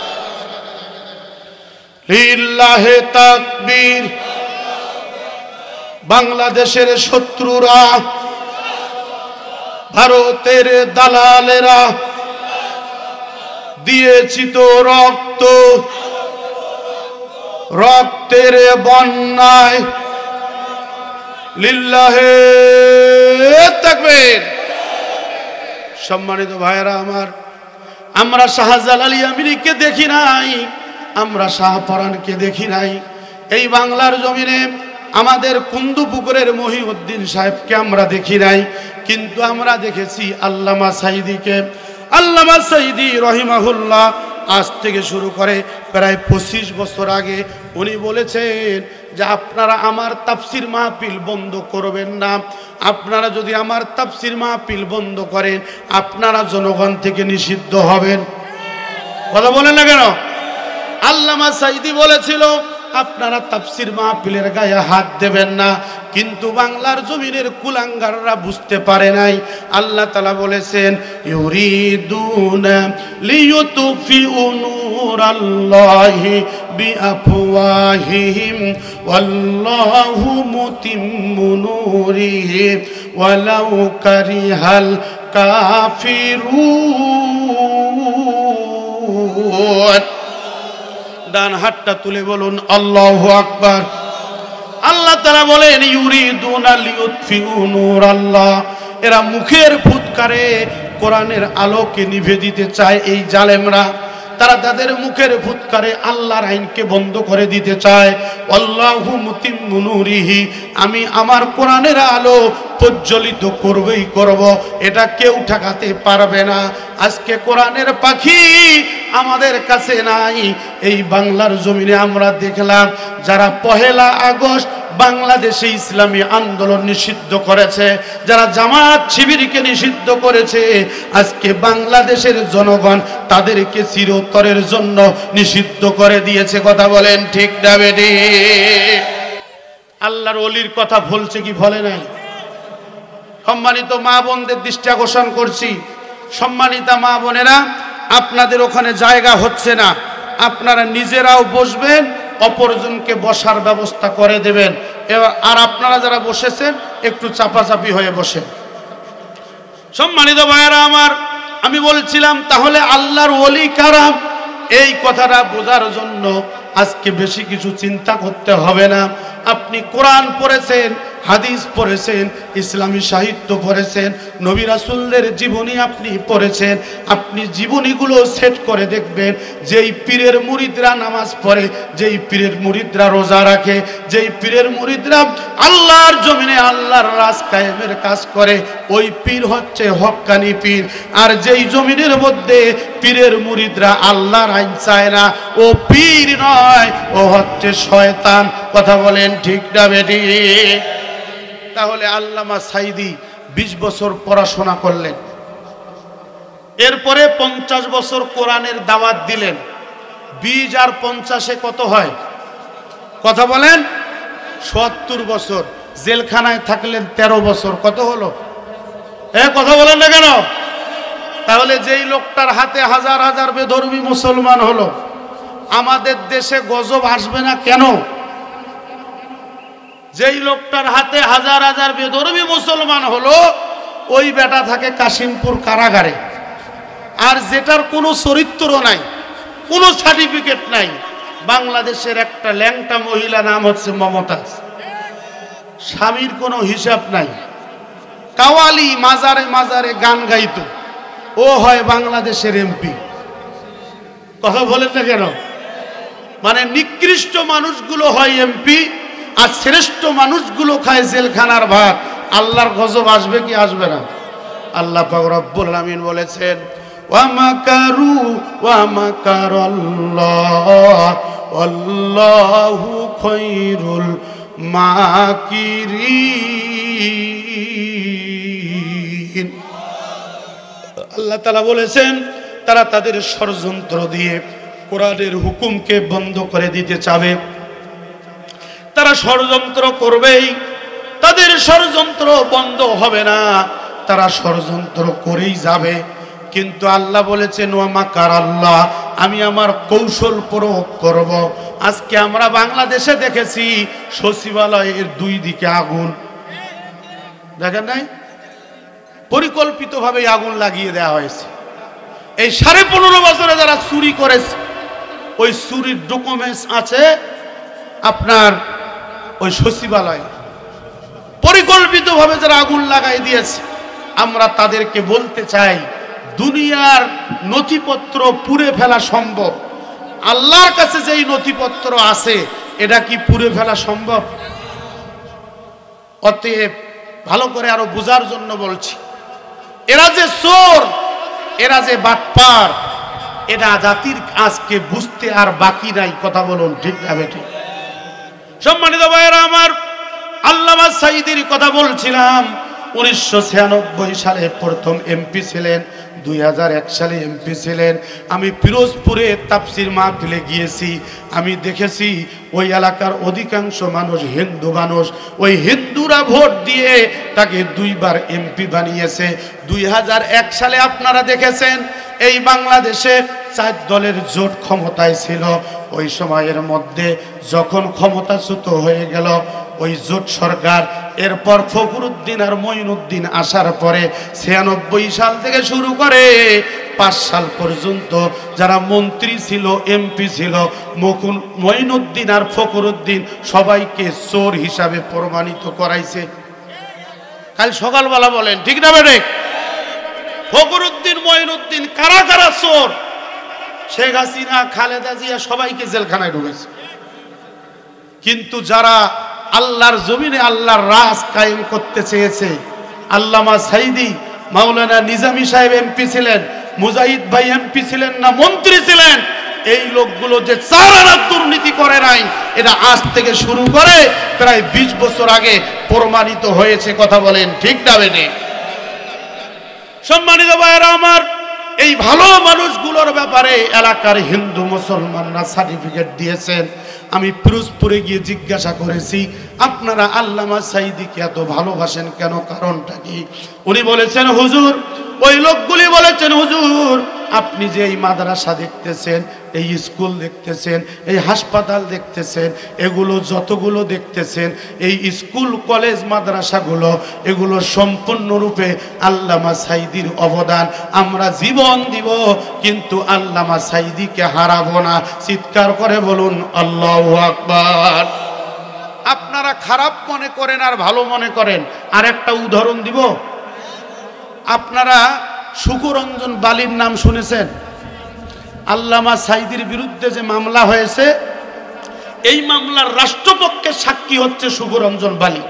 লিল্লাহে তাকবীর। বাংলাদেশের শত্রুরা, ভারতের দালালেরা দিয়েছি তো রক্ত, রক্তের বন্যায়। লিল্লাহে তাকবীর। সম্মানিত ভাইরা আমার, আমরা শাহজালাল আমিনীকে দেখি নাই, আমরা শাহপরানকে দেখি নাই। এই বাংলার জমিনে আমাদের কুন্দুপুকুরের মহিউদ্দিন সাহেবকে আমরা দেখি নাই, কিন্তু আমরা দেখেছি আল্লামা সাঈদীকে। আল্লামা সাঈদী রহিমাহুল্লাহ আজ থেকে শুরু করে প্রায় 25 বছর আগে উনি বলেছেন যে আপনারা আমার তাফসির মাহফিল বন্ধ করবেন না, আপনারা যদি আমার তাফসির মাহফিল বন্ধ করেন আপনারা জনগণ থেকে নিষিদ্ধ হবেন। কথা বলেন না কেন? আল্লামা সাঈদী বলেছিল আপনারা তাফসির মাহফিলের গায়ে হাত দেবেন না, কিন্তু বাংলার জমিনের কুলাঙ্গাররা বুঝতে পারে নাই। আল্লাহ তাআলা বলেছেন ইউরিদুনা লিয়ুতফিউ নূরাল্লাহি বিআফওয়াহিহিম ওয়াল্লাহু মুতিম্মু নূরিহি ওয়ালাউ কারিহাল কাফিরুন। ডান হাতটা তুলে বলুন আল্লাহু আকবার। আল্লাহ তাআলা বলেন ইউরিদুনা লিয়ুতফিউ নূরাল্লাহ, এরা মুখের ফুৎকারে কোরআনের আলোকে নিভে দিতে চায়। এই জালেমরা তারা তাদের মুখের ফুৎকারে আল্লাহর আইনকে বন্ধ করে দিতে চায়। আল্লাহু মুতিম্মু নূরিহি, আমি আমার কোরআনের আলো প্রজ্বলিত করবই করব, এটা কেউ ঠেকাতে পারবে না। আজকে কোরআনের পাখি আমাদের কাছে নাই। এই বাংলার জমিনে আমরা দেখলাম যারা 1 আগস্ট বাংলাদেশে ইসলামী আন্দোলন নিষিদ্ধ করেছে, যারা জামাত শিবিরকে নিষিদ্ধ করেছে, আজকে বাংলাদেশের জনগণ তাদেরকে চিরতরের জন্য নিষিদ্ধ করে দিয়েছে। কথা বলেন ঠিক না বেটি? আল্লাহর ওলির কথা বলছে কি বলে নাই? সম্মানিত মা বোনদের দৃষ্টি আকর্ষণ করছি, সম্মানিতা মা বোনেরা, আপনাদের ওখানে জায়গা হচ্ছে না, আপনারা নিজেরাও বসবেন, অপরজনকে বসার ব্যবস্থা করে দেবেন। আর আপনারা যারা বসেছেন একটু চাপাচাপি হয়ে বসেন। সম্মানিত ভাইয়েরা আমার, আমি বলছিলাম তাহলে আল্লাহর ওলি কারা, এই কথাটা বোঝার জন্য আজকে বেশি কিছু চিন্তা করতে হবে না। আপনি কোরআন পড়েছেন, হাদিস পড়েছেন, ইসলামী সাহিত্য পড়েছেন, নবী রাসূলদের জীবনী আপনি পড়েছেন, আপনি জীবনীগুলো সেট করে দেখবেন। যেই পীরের মুরিদরা নামাজ পড়ে, যেই পীরের মুরিদরা রোজা রাখে, যেই পীরের মুরিদরা আল্লাহর জমিনে আল্লাহর রাজ কায়েমের কাজ করে, ওই পীর হচ্ছে হক্কানি পীর। আর যেই জমিনের মধ্যে পীরের মুরিদরা আল্লাহর আইন চায় না, ও পীর নয়, ও হচ্ছে শয়তান। কথা বলেন ঠিক না বেটি? তাহলে আল্লামা সাইদি 20 বছর পড়াশোনা করলেন, এরপরে 50 বছর কোরআনের দাওয়াত দিলেন। 20 আর 50-এ কত হয়? কথা বলেন। 70 বছর। জেলখানায় থাকলেন 13 বছর। কত হলো? কথা বলেন না কেন? তাহলে যেই লোকটার হাতে হাজার হাজার বেধর্মী মুসলমান হলো, আমাদের দেশে গজব আসবে না কেন? যেই লোকটার হাতে হাজার হাজার বেধর্মী মুসলমান হলো, ওই বেটা থাকে কাশিমপুর কারাগারে। আর যেটার কোনো চরিত্র নাই, কোনো সার্টিফিকেট নাই, বাংলাদেশের একটা ল্যাংটা মহিলা, নাম হচ্ছে মমতাজ, স্বামীর কোনো হিসাব নাই, কাওয়ালি মাজারে মাজারে গান গাইতো, ও হয় বাংলাদেশের এমপি। কথা বলেন না কেন? মানে নিকৃষ্ট মানুষগুলো হয় এমপি, আর শ্রেষ্ঠ মানুষগুলো খায় জেলখানার ভাত। আল্লাহর গজব আসবে কি আসবে না? আল্লাহ পাক রব্বুল আমিন বলেছেন, ওয়া মাকারু ওয়া মাকারাল্লাহ আল্লাহু খায়রুল মাকিরিন। আল্লাহ তাআলা বলেছেন তারা তাদের ষড়যন্ত্র দিয়ে কোরআনের হুকুমকে বন্ধ করে দিতে চাবে। তারা ষড়যন্ত্র করবেই, তাদের ষড়যন্ত্র বন্ধ হবে না, তারা ষড়যন্ত্র করেই যাবে। কিন্তু আল্লাহ বলেছেন ওয়া মাকারাল্লাহ, আমি আমার কৌশল প্রয়োগ করব। আজকে আমরা বাংলাদেশে দেখেছি সচিবালয়ের 2 দিকে আগুন, দেখেন নাই? পরিকল্পিতভাবে আগুন লাগিয়ে দেওয়া হয়েছে। এই 15.5 বছরে যারা চুরি করেছে, ওই চুরির ডকুমেন্টস আছে আপনার ওই সচিবালয়। পরিকল্পিতভাবে যারা আগুন লাগাই দিয়েছে, আমরা তাদেরকে বলতে চাই, দুনিয়ার নথিপত্র পুড়ে ফেলা সম্ভব, আল্লাহর কাছে যেই নথিপত্র আছে এটা কি পুড়ে ফেলা সম্ভব? অতএব ভালো করে আরো বোঝার জন্য বলছি, এরা যে চোর, এরা যে বাটপার, এটা জাতির আজকে বুঝতে আর বাকি নাই। কথা বলুন ঠিক না বেঠিক? সম্মানিত ভাইয়েরা আমার, আল্লামা সাইদির কথা বলছিলাম। 1996 সালে প্রথম এমপি ছিলেন, 2001 সালে এমপি ছিলেন। আমি পিরোজপুরে তাফসির মাহফিলে গিয়েছি, আমি দেখেছি ওই এলাকার অধিকাংশ মানুষ হিন্দু মানুষ। ওই হিন্দুরা ভোট দিয়ে তাকে 2 বার এমপি বানিয়েছে। 2001 সালে আপনারা দেখেছেন এই বাংলাদেশে 4 দলের জোট ক্ষমতায় ছিল। ওই সময়ের মধ্যে যখন ক্ষমতাচ্যুত হয়ে গেল ওই জোট সরকার, এরপর ফখরুদ্দিন আর মঈনুদ্দিন আসার পরে 96 সাল থেকে শুরু করে 5 সাল পর্যন্ত যারা মন্ত্রী ছিল, এমপি ছিল, মঈনুদ্দিন আর ফখরুদ্দিন সবাইকে চোর হিসাবে প্রমাণিত করাইছে। কাল সকালবেলা বলেন, ঠিক না বেঠিক? ফখরুদ্দিন, মঈনুদ্দিন কারা কারা চোর? শেখ হাসিনা, খালেদা জিয়া সবাইকে জেলখানায় ঢুকেছে। কিন্তু যারা আল্লাহর জমিনে আল্লাহর রাজ কায়েম করতে চেয়েছে, আল্লামা সাইদি, মাওলানা নিজামী সাহেব এমপি ছিলেন, মুজাহিদ ভাই এমপি ছিলেন না মন্ত্রী ছিলেন, এই লোকগুলো যে 4 আনা দুর্নীতি করে নাই, এটা আজ থেকে শুরু করে প্রায় 20 বছর আগে প্রমাণিত হয়েছে। কথা বলেন, ঠিক না বেঠিক? সম্মানিত ভাইয়েরা আমার, এই ভালো মানুষগুলোর ব্যাপারে এলাকার হিন্দু মুসলমানরা সার্টিফিকেট দিয়েছেন। আমি পিরোজপুরে গিয়ে জিজ্ঞাসা করেছি, আপনারা আল্লামা সাইদিকে এত ভালোবাসেন কেন, কারণটা কি? উনি বলেছেন, হুজুর, ওই লোকগুলি বলেছেন, হুজুর, আপনি যে এই মাদ্রাসা দেখতেছেন, এই স্কুল দেখতেছেন, এই হাসপাতাল দেখতেছেন, এগুলো যতগুলো দেখতেছেন, এই স্কুল কলেজ মাদ্রাসাগুলো, এগুলো সম্পূর্ণরূপে আল্লামা সাইদির অবদান। আমরা জীবন দিব, কিন্তু আল্লামা সাইদিকে হারাবো না। চিৎকার করে বলুন আল্লাহু আকবার। আপনারা খারাপ মনে করেন আর ভালো মনে করেন। আর একটা উদাহরণ দিব। আপনারা শুকুরঞ্জন বালির নাম শুনেছেন? আল্লামা সাইদির বিরুদ্ধে যে মামলা হয়েছে, এই মামলার রাষ্ট্রপক্ষের সাক্ষী হচ্ছে শুকুরঞ্জন বালি।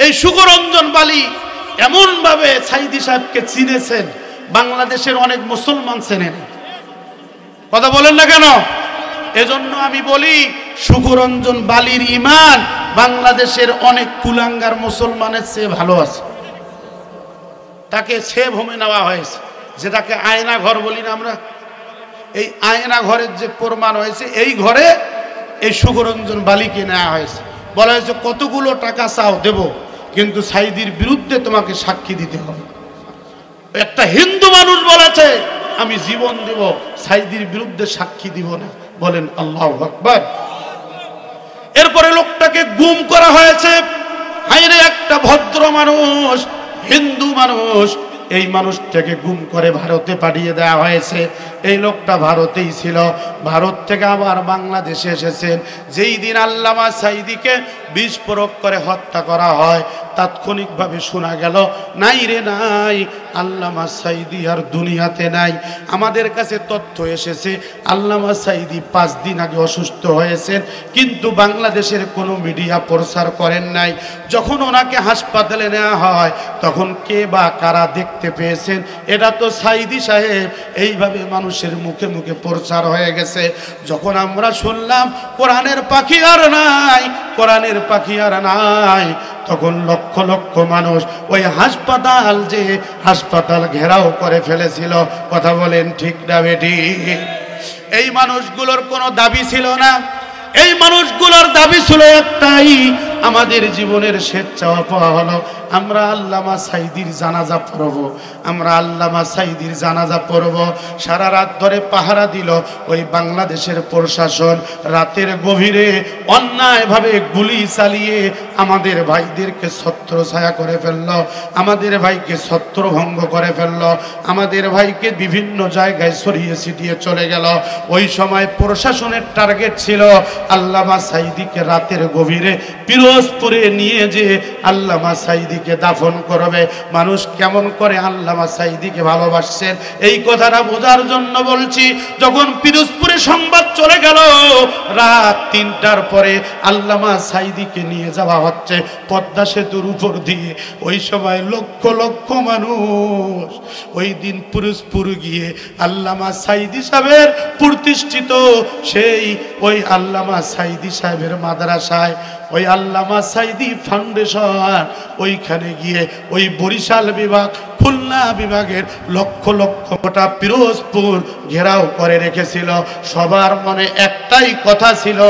এই শুকুরঞ্জন বালি এমন ভাবে সাইদি সাহেবকে চিনেছেন, বাংলাদেশের অনেক মুসলমান চেনেন। কথা বলেন না কেন? এজন্য আমি বলি, শুকুরঞ্জন বালির ঈমান বাংলাদেশের অনেক কুলাঙ্গার মুসলমানের চেয়ে ভালো আছে। তাকে সেভ হোমে নেওয়া হয়েছে, যেটাকে আয়না ঘর বলি না আমরা। এই আয়না ঘরের যে প্রমাণ হয়েছে, এই ঘরে এই শুকুরঞ্জন বালিকে নেওয়া হয়েছে। বলা হয়েছে, কতগুলো টাকা চাও দেব, কিন্তু সাইদির বিরুদ্ধে তোমাকে সাক্ষী দিতে হবে। একটা হিন্দু মানুষ বলেছে, আমি জীবন দেব, সাইদির বিরুদ্ধে সাক্ষী দিব না। বলেন আল্লাহু আকবার। এরপরে লোকটাকে গুম করা হয়েছে। হায়রে, একটা ভদ্র মানুষ, হিন্দু মানুষ, এই মানুষটাকে গুম করে ভারতে পাঠিয়ে দেওয়া হয়েছে। এই লোকটা ভারতেই ছিল, ভারত থেকে আবার বাংলাদেশে এসেছেন। যেই দিন আল্লামা সাইদিকে বিষ প্রয়োগ করে হত্যা করা হয়, তাৎক্ষণিকভাবে শোনা গেল, নাই রে নাই, আল্লামা সাইদি আর দুনিয়াতে নাই। আমাদের কাছে তথ্য এসেছে, আল্লামা সাইদি 5 দিন আগে অসুস্থ হয়েছেন, কিন্তু বাংলাদেশের কোনো মিডিয়া প্রচার করেন নাই। যখন ওনাকে হাসপাতালে নেওয়া হয়, তখন কে বা কারা দেখতে পেয়েছেন, এটা তো সাইদি সাহেব। এইভাবে মানুষের মুখে মুখে প্রচার হয়ে গেছে। যখন আমরা শুনলাম কোরআনের পাখি আর নাই, কোরআনের পাখি আর নাই, তখন লক্ষ লক্ষ মানুষ ওই হাসপাতাল, যে হাসপাতাল ঘেরাও করে ফেলেছিল। কথা বলেন, ঠিক না বেঠিক? এই মানুষগুলোর কোনো দাবি ছিল না। এই মানুষগুলোর দাবি ছিল একটাই, আমাদের জীবনের শেষ চাওয়া পাওয়া হলো আমরা আল্লামা সাইদির জানাজা পড়ব, আমরা আল্লামা সাইদির জানাজা পড়ব। সারা রাত ধরে পাহারা দিল ওই বাংলাদেশের প্রশাসন। রাতের গভীরে অন্যায়ভাবে গুলি চালিয়ে আমাদের ভাইদেরকে ছত্রছায়া করে ফেলল, আমাদের ভাইকে ছত্রভঙ্গ করে ফেলল, আমাদের ভাইকে বিভিন্ন জায়গায় ছড়িয়ে ছিটিয়ে চলে গেল। ওই সময় প্রশাসনের টার্গেট ছিল আল্লামা সাইদিকে রাতের গভীরে পিরোজপুরে নিয়ে যে আল্লামা সাইদিকে দাফন করবে। মানুষ কেমন করে আল্লামা সাইদিকে ভালোবাসছেন, এই কথাটা বোঝার জন্য বলছি। যখন পিরোজপুরে সংবাদ চলে গেল রাত 3টার পরে আল্লামা সাইদিকে নিয়ে যাওয়া হচ্ছে পদ্মা সেতুর উপর দিয়ে, ওই সময় লক্ষ লক্ষ মানুষ ওই দিন পিরোজপুর গিয়ে আল্লামা সাইদি সাহেবের প্রতিষ্ঠিত সেই ওই আল্লামা সাইদি সাহেবের মাদ্রাসায়, ওই আল্লামা সাইদি ফাউন্ডেশন, ওইখানে গিয়ে ওই বরিশাল বিভাগ, খুলনা বিভাগের লক্ষ লক্ষ গোটা পিরোজপুর ঘেরাও করে রেখেছিল। সবার মনে একটাই কথা ছিল,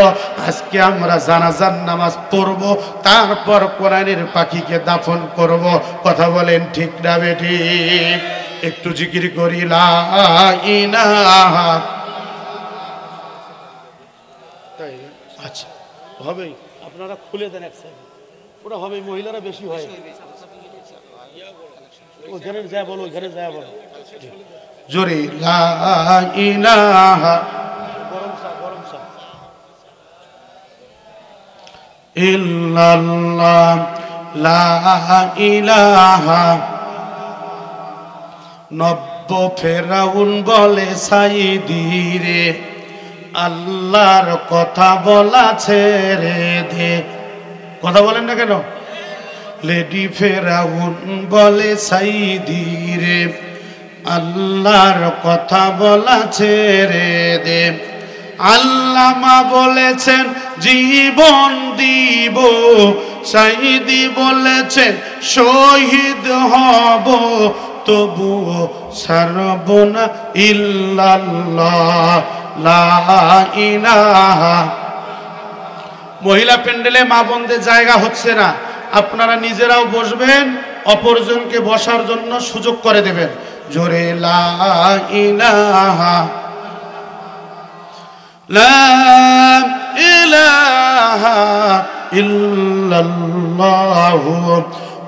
আজকে আমরা জানাজার নামাজ পড়ব, তারপর কোরআনের পাখিকে দাফন করব। কথা বলেন, ঠিক না বেঠিক? একটু জিকির করি লা ইলাহা। আচ্ছা, হবেই, আপনারা খুলে দেন এক সাইড, ওটা হবে। মহিলারা বেশি হয়, ওখানে যা বলো, ওখানে যা বলো জোরে লা ইলাহা ইল্লাল্লাহ লা ইলাহা। নব্য ফেরাউন বলে সাইদি রে আল্লাহর কথা বলা ছেড়ে দে। কথা বলেন না কেন? লেডি ফেরাউন বলে সাইদি রে আল্লাহর কথা বলা ছেড়ে দে। আল্লামা বলেছেন জীবন দিব, সাইদি বলেছেন শহীদ হব, তবুও ছাড়ব না ইল্লাল্লাহ লা ইলাহা। মহিলা প্যান্ডেলে মা বোনদের জায়গা হচ্ছে না, আপনারা নিজেরাও বসবেন, অপরজনকে বসার জন্য সুযোগ করে দেবেন। জোরে লা ইলাহা লা ইলাহা ইল্লাল্লাহু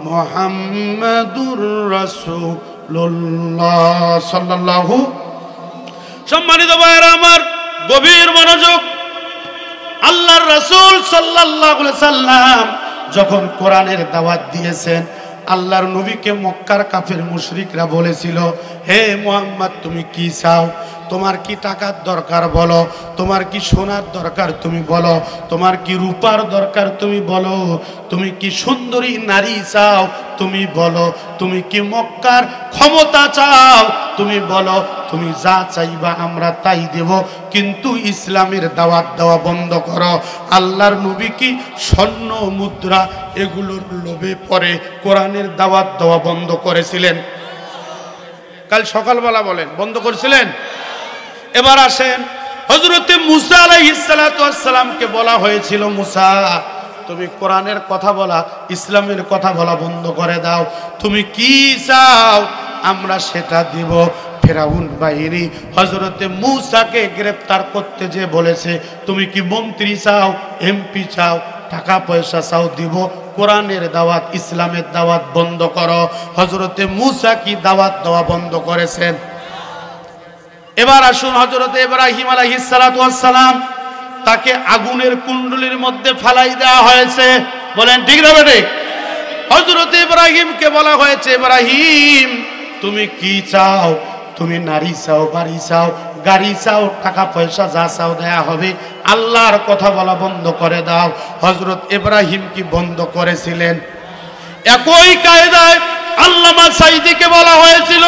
মুহাম্মাদুর রাসূলুল্লাহ সাল্লাল্লাহু। সম্মানিত ভাইরা আমার, গভীর মনোযোগ। আল্লাহর রাসূল সাল্লাল্লাহু আলাইহি সাল্লাম যখন কোরআনের দাওয়াত দিয়েছেন, আল্লাহর নবীকে মক্কার কাফের মুশরিকরা বলেছিল, হে মুহাম্মদ তুমি কি চাও? তোমার কি টাকার দরকার বলো, তোমার কি সোনার দরকার তুমি বলো, তোমার কি রূপার দরকার তুমি বলো, তুমি কি সুন্দরী নারী চাও তুমি বলো, তুমি কি মক্কার ক্ষমতা চাও তুমি বলো, তুমি যা চাইবা আমরা তাই দেব, কিন্তু ইসলামের দাওয়াত দেওয়া বন্ধ করো। আল্লাহর নবী কি স্বর্ণ মুদ্রা এগুলোর লোভে পড়ে কোরআনের দাওয়াত দেওয়া বন্ধ করেছিলেন? কাল সকালবেলা বলেন বন্ধ করেছিলেন? এবার আসেন, হযরতে মুসা আলাইহিস সালাতু ওয়াস সালামকে বলা হয়েছিল, মুসা তুমি কোরআনের কথা বলা, ইসলামের কথা বলা বন্ধ করে দাও, তুমি কি চাও আমরা সেটা দিব। ফেরাউন বাহিনী হযরতে মুসাকে গ্রেফতার করতে যে বলেছে, তুমি কি মন্ত্রী চাও, এমপি চাও, টাকা পয়সা চাও দিব, কোরআনের দাওয়াত ইসলামের দাওয়াত বন্ধ করো। হযরতে মুসা কি দাওয়াত দেওয়া বন্ধ করেছেন? এবার আসুন, হযরতে ইব্রাহিম আলাইহিস সালাতু ওয়াস সালাম তাকে আগুনের কুণ্ডলীর মধ্যে ফেলাই দেওয়া হয়েছে, বলেন ঠিক না বেঠিক? হযরতে ইব্রাহিমকে বলা হয়েছে, ইব্রাহিম তুমি কি চাও? তুমি নারী চাও, বাড়ি চাও, গাড়ি চাও, টাকা পয়সা যা চাও দেয়া হবে, আল্লাহর কথা বলা বন্ধ করে দাও। হযরত ইব্রাহিম কি বন্ধ করেছিলেন? একই কায়দায় আল্লামা সাইদিকে বলা হয়েছিল,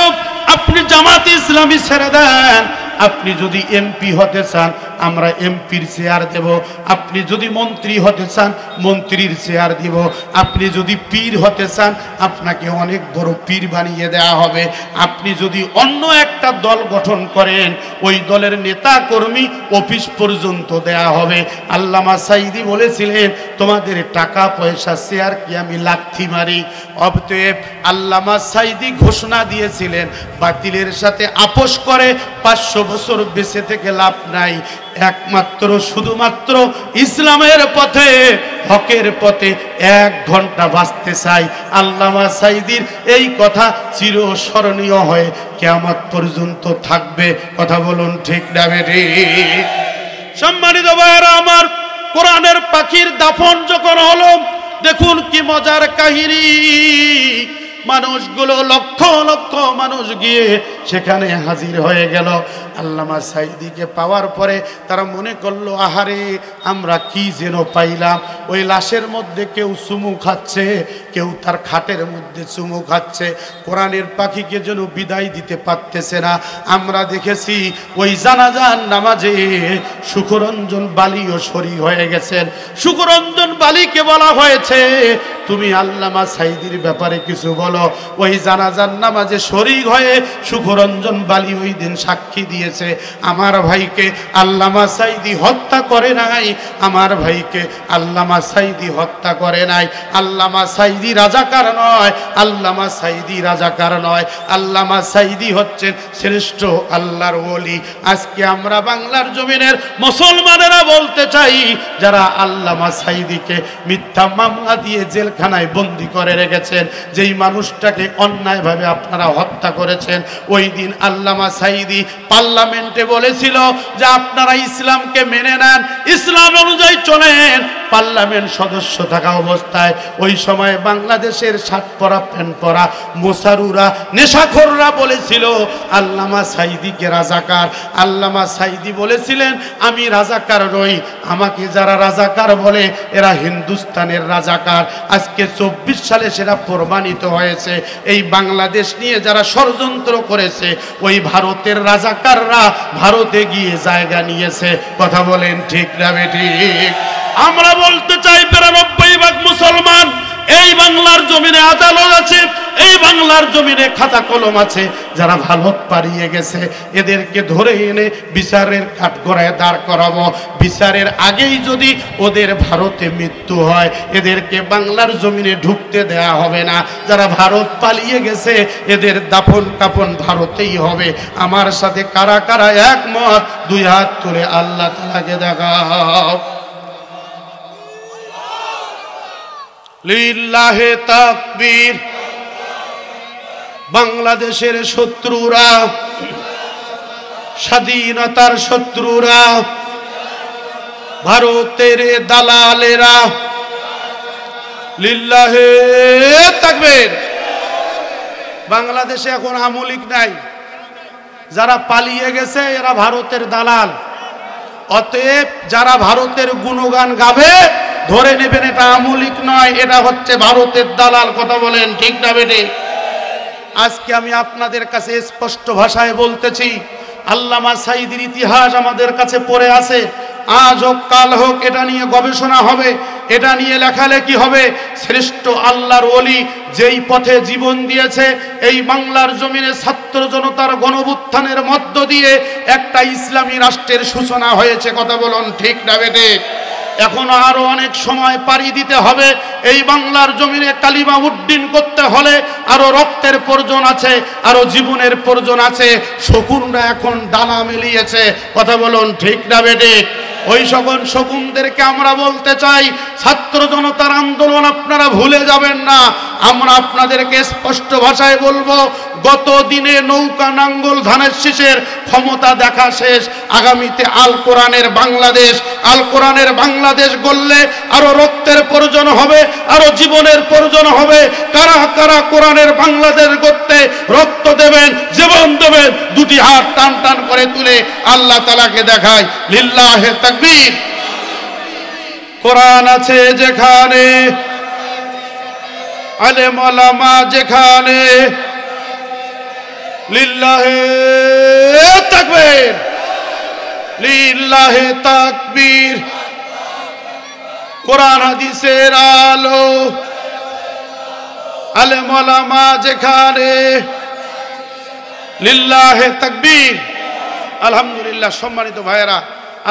আপনি জামাত ইসলামী ছেড়ে দেন, আপনি যদি এমপি হতে চান আমরা এমপির চেয়ার দেব, আপনি যদি মন্ত্রী হতে চান মন্ত্রীর চেয়ার দিব, আপনি যদি পীর হতে চান আপনাকে অনেক বড় পীর বানিয়ে দেওয়া হবে, আপনি যদি অন্য একটা দল গঠন করেন ওই দলের নেতা কর্মী অফিস পর্যন্ত দেয়া হবে। আল্লামা সাইদি বলেছিলেন, তোমাদের টাকা পয়সা চেয়ার কি আমি লাথি মারি? অতএব আল্লামা সাইদি ঘোষণা দিয়েছিলেন, বাতিলের সাথে আপোষ করে 500 বছর বেঁচে থেকে লাভ নাই, একমাত্র শুধুমাত্র ইসলামের পথে, হকের পথে 1 ঘন্টা বাঁচতে চাই। আল্লামা সাইদির এই কথা চিরস্মরণীয় হয়ে কিয়ামত পর্যন্ত থাকবে। কথা বলুন ঠিক না বেঠিক? সম্মানিত ভাইরা আমার, কোরআনের পাখির দাফন যখন হলো, দেখুন কি মজার কাহিনী। মানুষগুলো লক্ষ লক্ষ মানুষ গিয়ে সেখানে হাজির হয়ে গেল। আল্লামা সাইদিকে পাওয়ার পরে তারা মনে করলো, আহারে আমরা কি যেন পাইলাম। ওই লাশের মধ্যে কেউ চুমু খাচ্ছে, কেউ তার খাটের মধ্যে চুমু খাচ্ছে, কোরআনের পাখিকে যেন বিদায় দিতে পারতেছে না। আমরা দেখেছি ওই জানাজার নামাজে সুখরঞ্জন বালিও শরীক হয়ে গেছেন। সুখরঞ্জন বালিকে বলা হয়েছে, তুমি আল্লামা সাইদির ব্যাপারে কিছু বলো। ওই জানাজার নামাজে শরীক হয়ে সুখরঞ্জন বালি ওই দিন সাক্ষী দিয়েছে, আমার ভাইকে আল্লামা সাইদি হত্যা করে নাই, আমার ভাইকে আল্লামা সাইদি হত্যা করে নাই। আল্লামা সাইদি রাজাকার নয়, আল্লামা সাইদি রাজাকার নয়, আল্লামা সাইদি হচ্ছেন শ্রেষ্ঠ আল্লাহর ওলি। আজকে আমরা বাংলার জমিনের মুসলমানেরা বলতে চাই, যারা আল্লামা সাইদিকে মিথ্যা মামলা দিয়ে জেলখানায় বন্দি করে রেখেছেন, যেই মানুষটাকে অন্যায়ভাবে আপনারা হত্যা করেছেন, ওই দিন আল্লামা সাইদি পার্লামেন্টে বলেছিল যে আপনারা ইসলামকে মেনে নেন, ইসলাম অনুযায়ী চলেন, পার্লামেন্ট সদস্য থাকা অবস্থায় ওই সময় বাংলাদেশের শার্ট পরা প্যান্ট পরা মোসারুরা নেশাখোররা বলেছিল আল্লামা সাঈদীকে রাজাকার। আল্লামা সাঈদী বলেছিলেন আমি রাজাকার নই, আমাকে যারা রাজাকার বলে এরা হিন্দুস্তানের রাজাকার। আজকে 24 সালে সেটা প্রমাণিত হয়েছে। এই বাংলাদেশ নিয়ে যারা ষড়যন্ত্র করেছে ওই ভারতের রাজাকাররা ভারতে গিয়ে জায়গা নিয়েছে। কথা বলেন ঠিক না বেঠিক? আমরা বলতে চাই 92% মুসলমান। এই বাংলার জমিনে আদালত আছে, এই বাংলার জমিনে খাতা কলম আছে। যারা ভারত পালিয়ে গেছে এদেরকে ধরে এনে বিচারের কাঠগড়ায় দাঁড় করাবো। বিচারের আগেই যদি ওদের ভারতে মৃত্যু হয় এদেরকে বাংলার জমিনে ঢুকতে দেয়া হবে না। যারা ভারত পালিয়ে গেছে এদের দাফন কাফন ভারতেই হবে। আমার সাথে কারা কারা একমত? 2 হাত তুলে আল্লাহ তাআলাকে দেখাও। লিল্লাহে তাকবীর। বাংলাদেশের শত্রুরা, স্বাধীনতার শত্রুরা, ভারতের দালালেরা, লিল্লাহে তাকবীর। বাংলাদেশে এখন আমলিক নাই, যারা পালিয়ে গেছে এরা ভারতের দালাল। অতএব যারা ভারতের গুণগান গাবে ধরে নেবেন এটা আমলিক নয়, এটা হচ্ছে ভারতের দালাল। কথা বলেন ঠিক না বেটে? আজকে আমি আপনাদের কাছে স্পষ্ট ভাষায় বলতেছি, আল্লামা সাঈদীর ইতিহাস আমাদের কাছে পড়ে আছে। আজ হোক কাল হোক এটা নিয়ে গবেষণা হবে, এটা নিয়ে লেখালেখি হবে। শ্রেষ্ঠ আল্লাহর ওলি যেই পথে জীবন দিয়েছে, এই বাংলার জমিনে ছাত্র জনতার গণঅভ্যুত্থানের মধ্য দিয়ে একটা ইসলামী রাষ্ট্রের সূচনা হয়েছে। কথা বলুন ঠিক না বেটে? এখনো আরো অনেক সময় পাড়ি দিতে হবে। এই বাংলার জমিনে কালিমা উড্ডীন করতে হলে আরো রক্তের প্রয়োজন আছে, আরো জীবনের প্রয়োজন আছে। শকুনরা এখন ডানা মেলিয়েছে। কথা বলুন ঠিক না বেটে? ওই সকল শকুনদেরকে আমরা বলতে চাই, ছাত্র জনতার আন্দোলন আপনারা ভুলে যাবেন না। আমরা আপনাদেরকে স্পষ্ট ভাষায় বলবো, গত দিনে নৌকা নাঙ্গল ধানের শীষের ক্ষমতা দেখা শেষ। আগামীতে আল কোরআনের বাংলাদেশ, আল কোরআনের বাংলাদেশ গড়লে আরো রক্তের প্রয়োজন হবে, আরো জীবনের প্রয়োজন হবে। কারা কারা কোরআনের বাংলাদেশ গড়তে রক্ত দেবেন, জীবন দেবেন? 2টি হাত টান টান করে তুলে আল্লাহ তাআলাকে দেখায়। লিল্লাহে তাকবীর। কোরআন আছে যেখানে, আলেম ওলামা যেখানে, লিল্লাহে তাকবীর, লিল্লাহে তাকবীর। কোরআন হাদিসের আলো, আলেম ওলামা যেখানে, লিল্লাহে তাকবীর। আলহামদুলিল্লাহ। সম্মানিত ভাইয়েরা,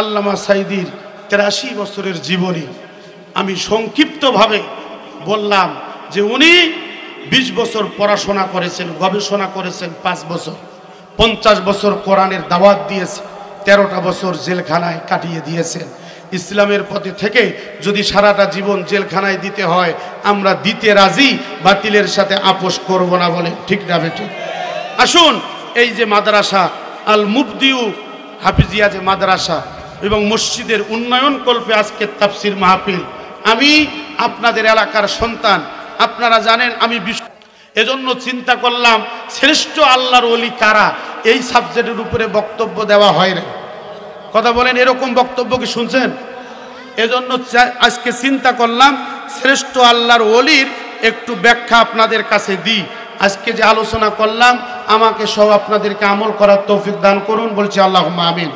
আল্লামা সাঈদীর 83 বছরের জীবনী আমি সংক্ষিপ্তভাবে বললাম যে উনি 20 বছর পড়াশোনা করেছেন, গবেষণা করেছেন 5 বছর, 50 বছর কোরআনের দাওয়াত দিয়েছে, 13টা বছর জেলখানায় কাটিয়ে দিয়েছেন। ইসলামের পথে থেকে যদি সারাটা জীবন জেলখানায় দিতে হয় আমরা দিতে রাজি, বাতিলের সাথে আপোষ করব না। বলে ঠিক না বেটি? আসুন, এই যে মাদ্রাসা আল মুবদিউ হাফিজিয়া যে মাদ্রাসা এবং মসজিদের উন্নয়ন কল্পে আজকে তাফসির মাহফিল, আমি আপনাদের এলাকার সন্তান, আপনারা জানেন আমি এজন্য চিন্তা করলাম শ্রেষ্ঠ আল্লাহর ওলি কারা, এই সাবজেক্টের উপরে বক্তব্য দেওয়া হয় না। কথা বলেন, এরকম বক্তব্য কি শুনছেন? এজন্য আজকে চিন্তা করলাম শ্রেষ্ঠ আল্লাহর ওলির একটু ব্যাখ্যা আপনাদের কাছে দিই। আজকে যে আলোচনা করলাম আমাকে সব আপনাদেরকে আমল করার তৌফিক দান করুন। বলছি আল্লাহুম্মা আমিন।